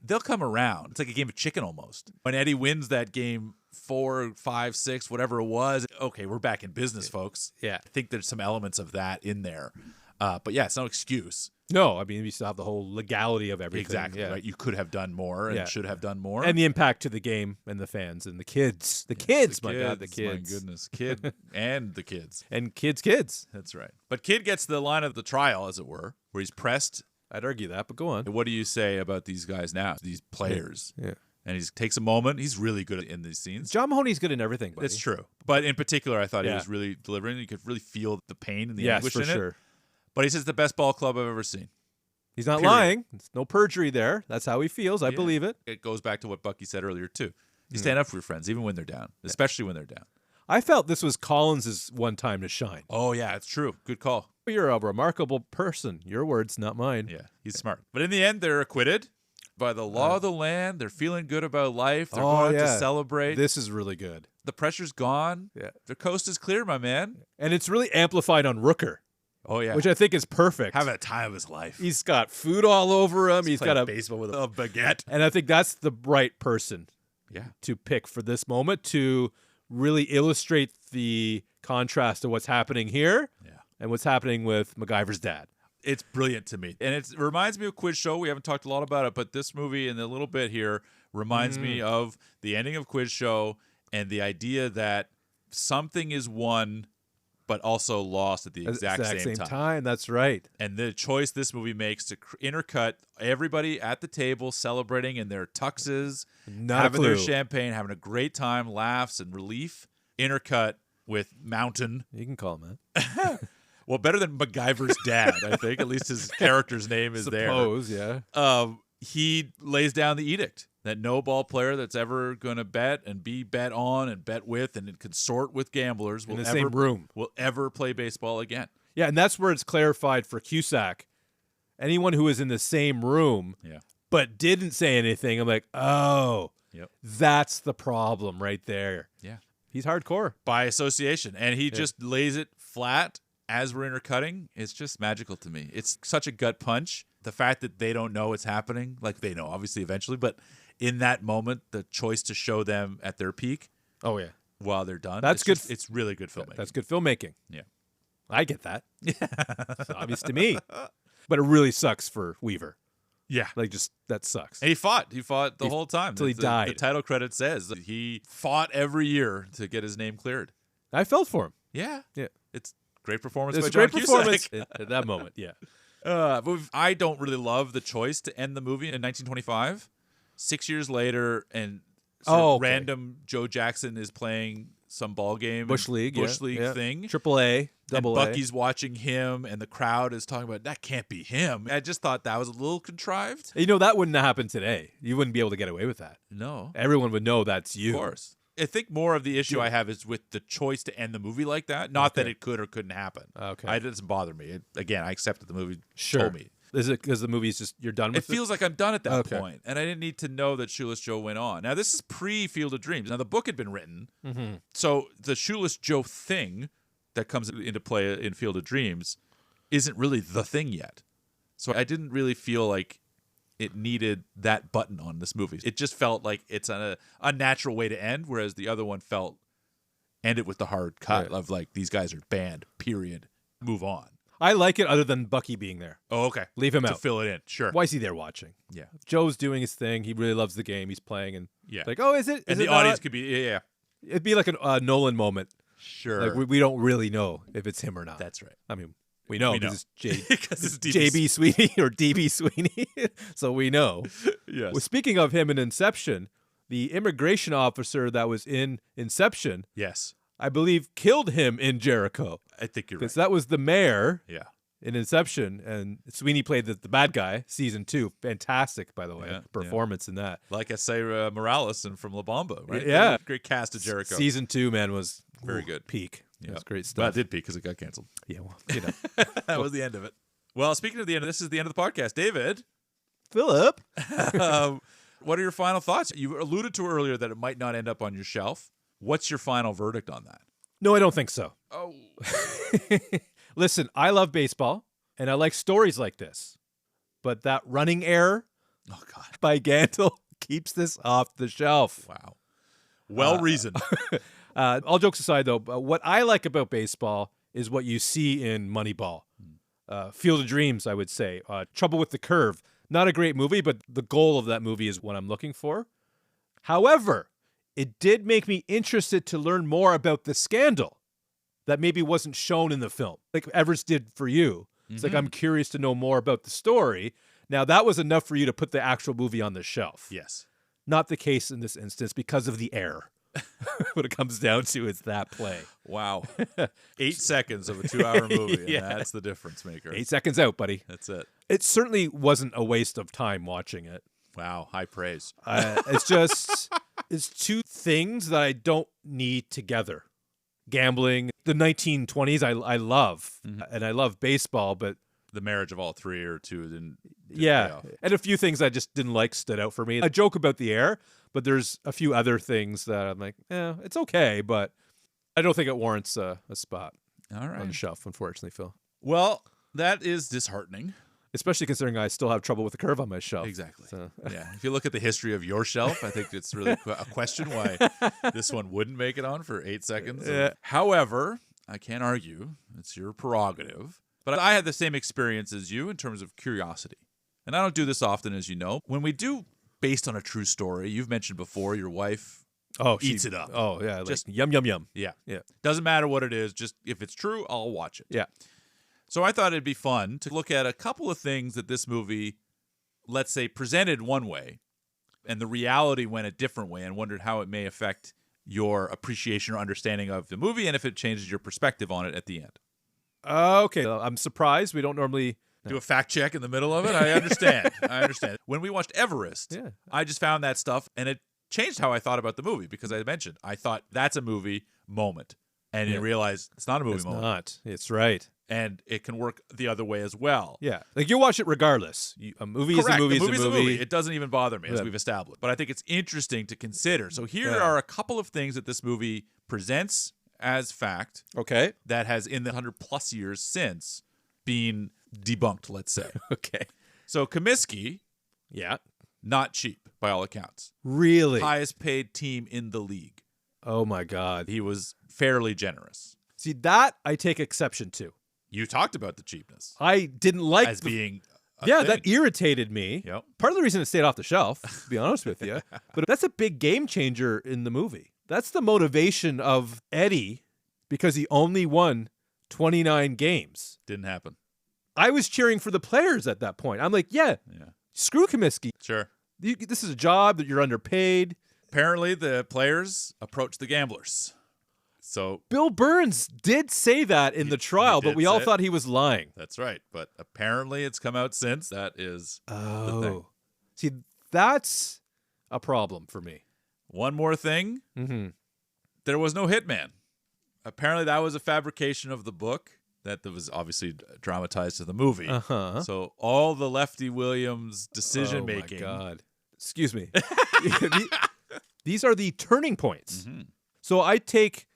they'll come around. It's like a game of chicken almost. When Eddie wins that game 4, 5, 6, whatever it was, okay, we're back in business, folks. Yeah. I think there's some elements of that in there. But yeah, it's no excuse. No, I mean, we still have the whole legality of everything. Exactly. Yeah. Right. You could have done more and Yeah. should have done more. And the impact to the game and the fans and the kids. The kids, my God, the kids. My goodness. Kid and the kids. And kids. That's right. But Kid gets the line of the trial, as it were, where he's pressed. I'd argue that, but go on. What do you say about these guys now, these players? Yeah. And he takes a moment. He's really good in these scenes. John Mahoney's good in everything, buddy. It's true. But in particular, I thought he Yeah. was really delivering. You could really feel the pain and the Yes, anguish for in sure. it. But he says the best ball club I've ever seen. He's not Period. lying. There's no perjury there. That's how he feels. I believe it. It goes back to what Bucky said earlier, too. You stand up for your friends, even when they're down, especially when they're down. I felt this was Collins' one time to shine. Oh, yeah, it's true. Good call. You're a remarkable person. Your words, not mine. Yeah, he's smart. But in the end, they're acquitted by the law of the land. They're feeling good about life. They're going out to celebrate. This is really good. The pressure's gone. Yeah. The coast is clear, my man. And it's really amplified on Rooker. Oh, yeah. Which I think is perfect. Having a time of his life. He's got food all over him. He's got a baseball with a baguette. And I think that's the right person Yeah. to pick for this moment to really illustrate the contrast of what's happening here and what's happening with MacGyver's dad. It's brilliant to me. And it reminds me of Quiz Show. We haven't talked a lot about it, but this movie in a little bit here reminds me of the ending of Quiz Show and the idea that something is won but also lost at the exact same time. That's right. And the choice this movie makes to intercut everybody at the table celebrating in their tuxes, having their champagne, having a great time, laughs and relief, intercut with Mountain. You can call him that. Well, better than MacGyver's dad, I think. At least his character's name is there. Yeah. He lays down the edict that no ball player that's ever going to bet and be bet on and bet with and consort with gamblers will ever play baseball again. Yeah, and that's where it's clarified for Cusack. Anyone who was in the same room but didn't say anything, I'm like, oh, that's the problem right there. Yeah. He's hardcore. By association. And he just lays it flat as we're intercutting. It's just magical to me. It's such a gut punch. The fact that they don't know what's happening, like they know obviously eventually, but in that moment, the choice to show them at their peak. Oh, yeah. While they're done. That's good. It's really good filmmaking. That's good filmmaking. Yeah. I get that. It's obvious to me. But it really sucks for Weaver. Yeah. Like, just, that sucks. And he fought the whole time. Until he died. The title credit says that he fought every year to get his name cleared. I felt for him. Yeah. Yeah. It's great performance It's by a great John performance Cusack. at that moment, yeah. But I don't really love the choice to end the movie in 1925. 6 years later, and random Joe Jackson is playing some ball game. Bush League thing. Triple A, double A. Bucky's watching him, and the crowd is talking about, that can't be him. I just thought that was a little contrived. You know, that wouldn't happen today. You wouldn't be able to get away with that. No. Everyone would know that's you. Of course. I think more of the issue I have is with the choice to end the movie like that. Not that it could or couldn't happen. Okay. It doesn't bother me. Again, I accepted the movie told me. Is it because the movie's just, you're done with it? It feels like I'm done at that point. And I didn't need to know that Shoeless Joe went on. Now, this is pre-Field of Dreams. Now, the book had been written. Mm-hmm. So the Shoeless Joe thing that comes into play in Field of Dreams isn't really the thing yet. So I didn't really feel like it needed that button on this movie. It just felt like it's a unnatural way to end, whereas the other one felt ended with the hard cut of like, these guys are banned, period. Move on. I like it other than Bucky being there. Oh, okay. Leave him to out. Fill it in. Sure. Why is he there watching? Yeah. If Joe's doing his thing. He really loves the game he's playing. And like, oh, is it? And the audience could be, It'd be like a Nolan moment. Sure. Like we don't really know if it's him or not. That's right. I mean, we know because it's JB Sweeney or DB Sweeney. So we know. Yes. Well, speaking of him in Inception, the immigration officer that was in Inception, yes, I believe killed him in Jericho. I think you're right. Because that was the mayor in Inception, and Sweeney played the bad guy, season 2. Fantastic, by the way, performance in that. Like I say, Morales and from La Bamba, right? Yeah. Great cast of Jericho. Season 2, man, was very good. Peak. Yeah. It was great stuff. But it did peak because it got canceled. Yeah, well, you know. That was the end of it. Well, speaking of the end, this is the end of the podcast. David. Philip. What are your final thoughts? You alluded to earlier that it might not end up on your shelf. What's your final verdict on that? No, I don't think so. Oh. Listen, I love baseball, and I like stories like this. But that running error by Gantle keeps this off the shelf. Wow. Well reasoned. All jokes aside, though, what I like about baseball is what you see in Moneyball. Field of Dreams, I would say. Trouble with the Curve. Not a great movie, but the goal of that movie is what I'm looking for. However, it did make me interested to learn more about the scandal that maybe wasn't shown in the film, like Everest did for you. It's like, I'm curious to know more about the story. Now, that was enough for you to put the actual movie on the shelf. Yes. Not the case in this instance because of the error. What it comes down to is that play. Wow. 8 seconds of a 2-hour movie, Yeah. and that's the difference maker. 8 seconds out, buddy. That's it. It certainly wasn't a waste of time watching it. Wow, high praise. It's two things that I don't need together. Gambling, the 1920s, I love, and I love baseball, but The marriage of all three or two didn't yeah, pay off. and a few things I just didn't like stood out for me. I joke about the air, but there's a few other things that I'm like, it's okay, but I don't think it warrants a spot All on the right. shelf, unfortunately, Phil. Well, that is disheartening. Especially considering I still have trouble with the curve on my shelf. Exactly. So. Yeah. If you look at the history of your shelf, I think it's really a question why this one wouldn't make it on for 8 seconds. Yeah. However, I can't argue. It's your prerogative. But I had the same experience as you in terms of curiosity. And I don't do this often, as you know. When we do based on a true story, you've mentioned before your wife eats it up. Oh, yeah. Like, Just- yum, yum, yum. Yeah. Yeah. Doesn't matter what it is. Just if it's true, I'll watch it. Yeah. So I thought it'd be fun to look at a couple of things that this movie, let's say, presented one way and the reality went a different way, and wondered how it may affect your appreciation or understanding of the movie and if it changes your perspective on it at the end. Okay. I'm surprised. We don't normally... Do a fact check in the middle of it? I understand. I understand. When we watched Everest, Yeah. I just found that stuff, and it changed how I thought about the movie, because I mentioned, I thought that's a movie moment. And Yeah. you realize it's not a movie It's moment. not. It's right. And it can work the other way as well. Yeah. Like, you watch it regardless. A movie is a Correct. movie The is movie's a movie. It doesn't even bother me, as Yeah. we've established. But I think it's interesting to consider. So here Yeah. are a couple of things that this movie presents as fact Okay. that has, in the 100+ years since, been debunked, let's say. Okay. So Comiskey, Yeah. not cheap by all accounts. Really? Highest paid team in the league. Oh, my God. He was fairly generous. See, that I take exception to. You talked about the cheapness I didn't like as being a Yeah, thing. that irritated me. Yep. Part of the reason it stayed off the shelf, to be honest with you. But that's a big game changer in the movie. That's the motivation of Eddie, because he only won 29 games. Didn't happen. I was cheering for the players at that point. I'm like, yeah, Yeah. screw Comiskey. Sure. This is a job that you're underpaid. Apparently, the players approached the gamblers. So Bill Burns did say that in the trial, but did we all say it. thought he was lying. that's right. But apparently, it's come out since. That is the thing. Oh. See, that's a problem for me. One more thing. Mm-hmm. There was no hitman. Apparently, that was a fabrication of the book that was obviously dramatized to the movie. Uh-huh. So all the Lefty Williams decision making. Oh, my God. Excuse me. These are the turning points. Mhm. So I take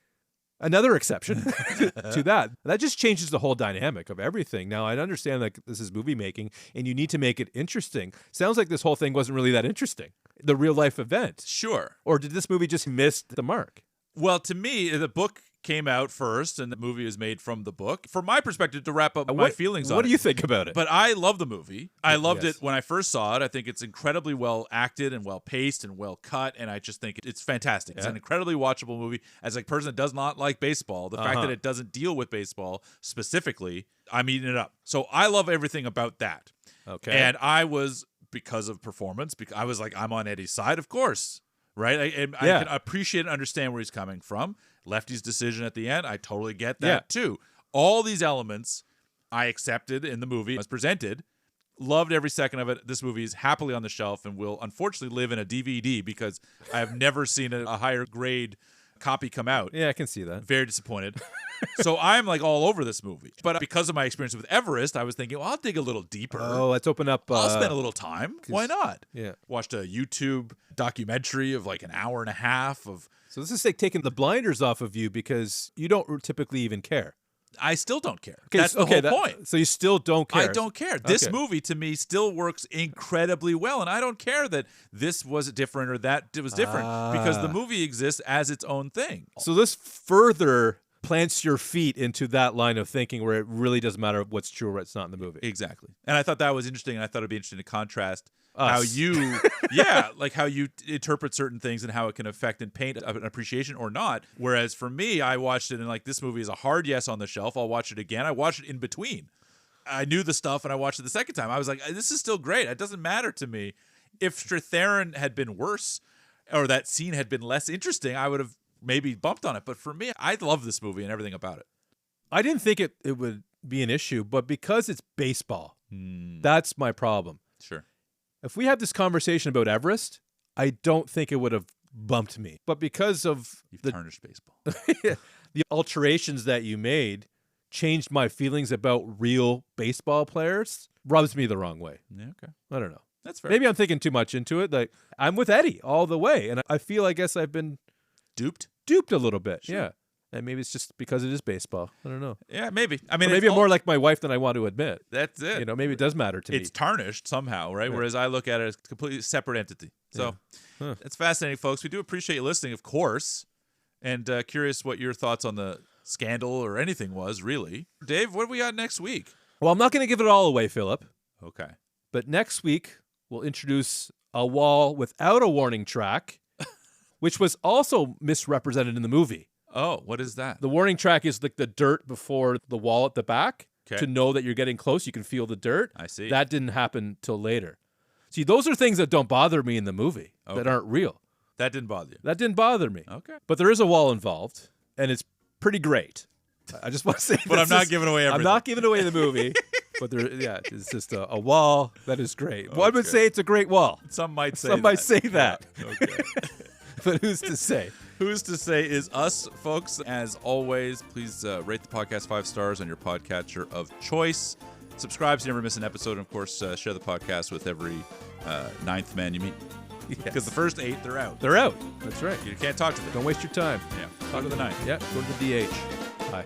another exception to that. That just changes the whole dynamic of everything. Now, I understand that this is movie making and you need to make it interesting. Sounds like this whole thing wasn't really that interesting, the real life event. Sure. Or did this movie just miss the mark? Well, to me, the book came out first, and the movie was made from the book. From my perspective, to wrap up my feelings on it. What do you think about it? But I love the movie. I loved Yes. it when I first saw it. I think it's incredibly well acted and well paced and well cut, and I just think it's fantastic. It's Yeah. an incredibly watchable movie. As a person that does not like baseball, the fact Uh-huh. that it doesn't deal with baseball specifically, I'm eating it up. So I love everything about that. Okay. And I was, because of performance, I was like, I'm on Eddie's side, of course. Right? I Yeah. can appreciate and understand where he's coming from. Lefty's decision at the end, I totally get that Yeah. too. All these elements I accepted in the movie as presented. Loved every second of it. This movie is happily on the shelf and will unfortunately live in a DVD, because I have never seen a higher grade copy come out. Yeah, I can see that. Very disappointed. So I'm like all over this movie. But because of my experience with Everest, I was thinking, well, I'll dig a little deeper. Oh, let's open up. I'll spend a little time. Why not? Yeah. Watched a YouTube documentary of like an hour and a half of. So this is like taking the blinders off of you because you don't typically even care. I still don't care. That's the whole point. So you still don't care. I don't care. This Okay. movie to me still works incredibly well, and I don't care that this was different or that it was different, because the movie exists as its own thing. So this further plants your feet into that line of thinking where it really doesn't matter what's true or what's not in the movie. Exactly. And I thought that was interesting, and I thought it'd be interesting to contrast Us. how you, yeah, like how you interpret certain things and how it can affect and paint an appreciation or not. Whereas for me, I watched it and like, this movie is a hard yes on the shelf. I'll watch it again. I watched it in between. I knew the stuff and I watched it the second time. I was like, this is still great. It doesn't matter to me. If Strathairn had been worse, or that scene had been less interesting, I would have maybe bumped on it. But for me, I love this movie and everything about it. I didn't think it would be an issue, but because it's baseball, that's my problem. Sure. If we had this conversation about Everest, I don't think it would have bumped me. But because of You've tarnished baseball. the alterations that you made changed my feelings about real baseball players, rubs me the wrong way. Yeah, okay. I don't know. That's fair. Maybe I'm thinking too much into it. Like, I'm with Eddie all the way, and I feel, I guess I've been duped a little bit. Sure. Yeah. And maybe it's just because it is baseball. I don't know. Yeah, maybe. I mean, or maybe I'm more like my wife than I want to admit. That's it. You know, maybe it does matter to me. It's tarnished somehow, right? Whereas I look at it as a completely separate entity. So it's fascinating, folks. We do appreciate you listening, of course, and curious what your thoughts on the scandal or anything was, really. Dave, what do we got next week? Well, I'm not going to give it all away, Philip. Okay. But next week, we'll introduce a wall without a warning track, which was also misrepresented in the movie. Oh, what is that? The warning track is like the dirt before the wall at the back. Okay. To know that you're getting close. You can feel the dirt. I see. That didn't happen till later. See, those are things that don't bother me in the movie, that aren't real. That didn't bother you? That didn't bother me. Okay. But there is a wall involved, and it's pretty great. I just want to say But I'm not giving away everything. I'm not giving away the movie. But it's just a wall that is great. Okay. One would say it's a great wall. Some might say Some might say that. Okay. But who's to say? Who's to say is us, folks. As always, please rate the podcast 5 stars on your podcatcher of choice. Subscribe so you never miss an episode. And, of course, share the podcast with every ninth man you meet. Because the first 8, they're out. They're out. That's right. You can't talk to them. Don't waste your time. Yeah. Talk to the 9th. Yeah. Go to the DH. Bye.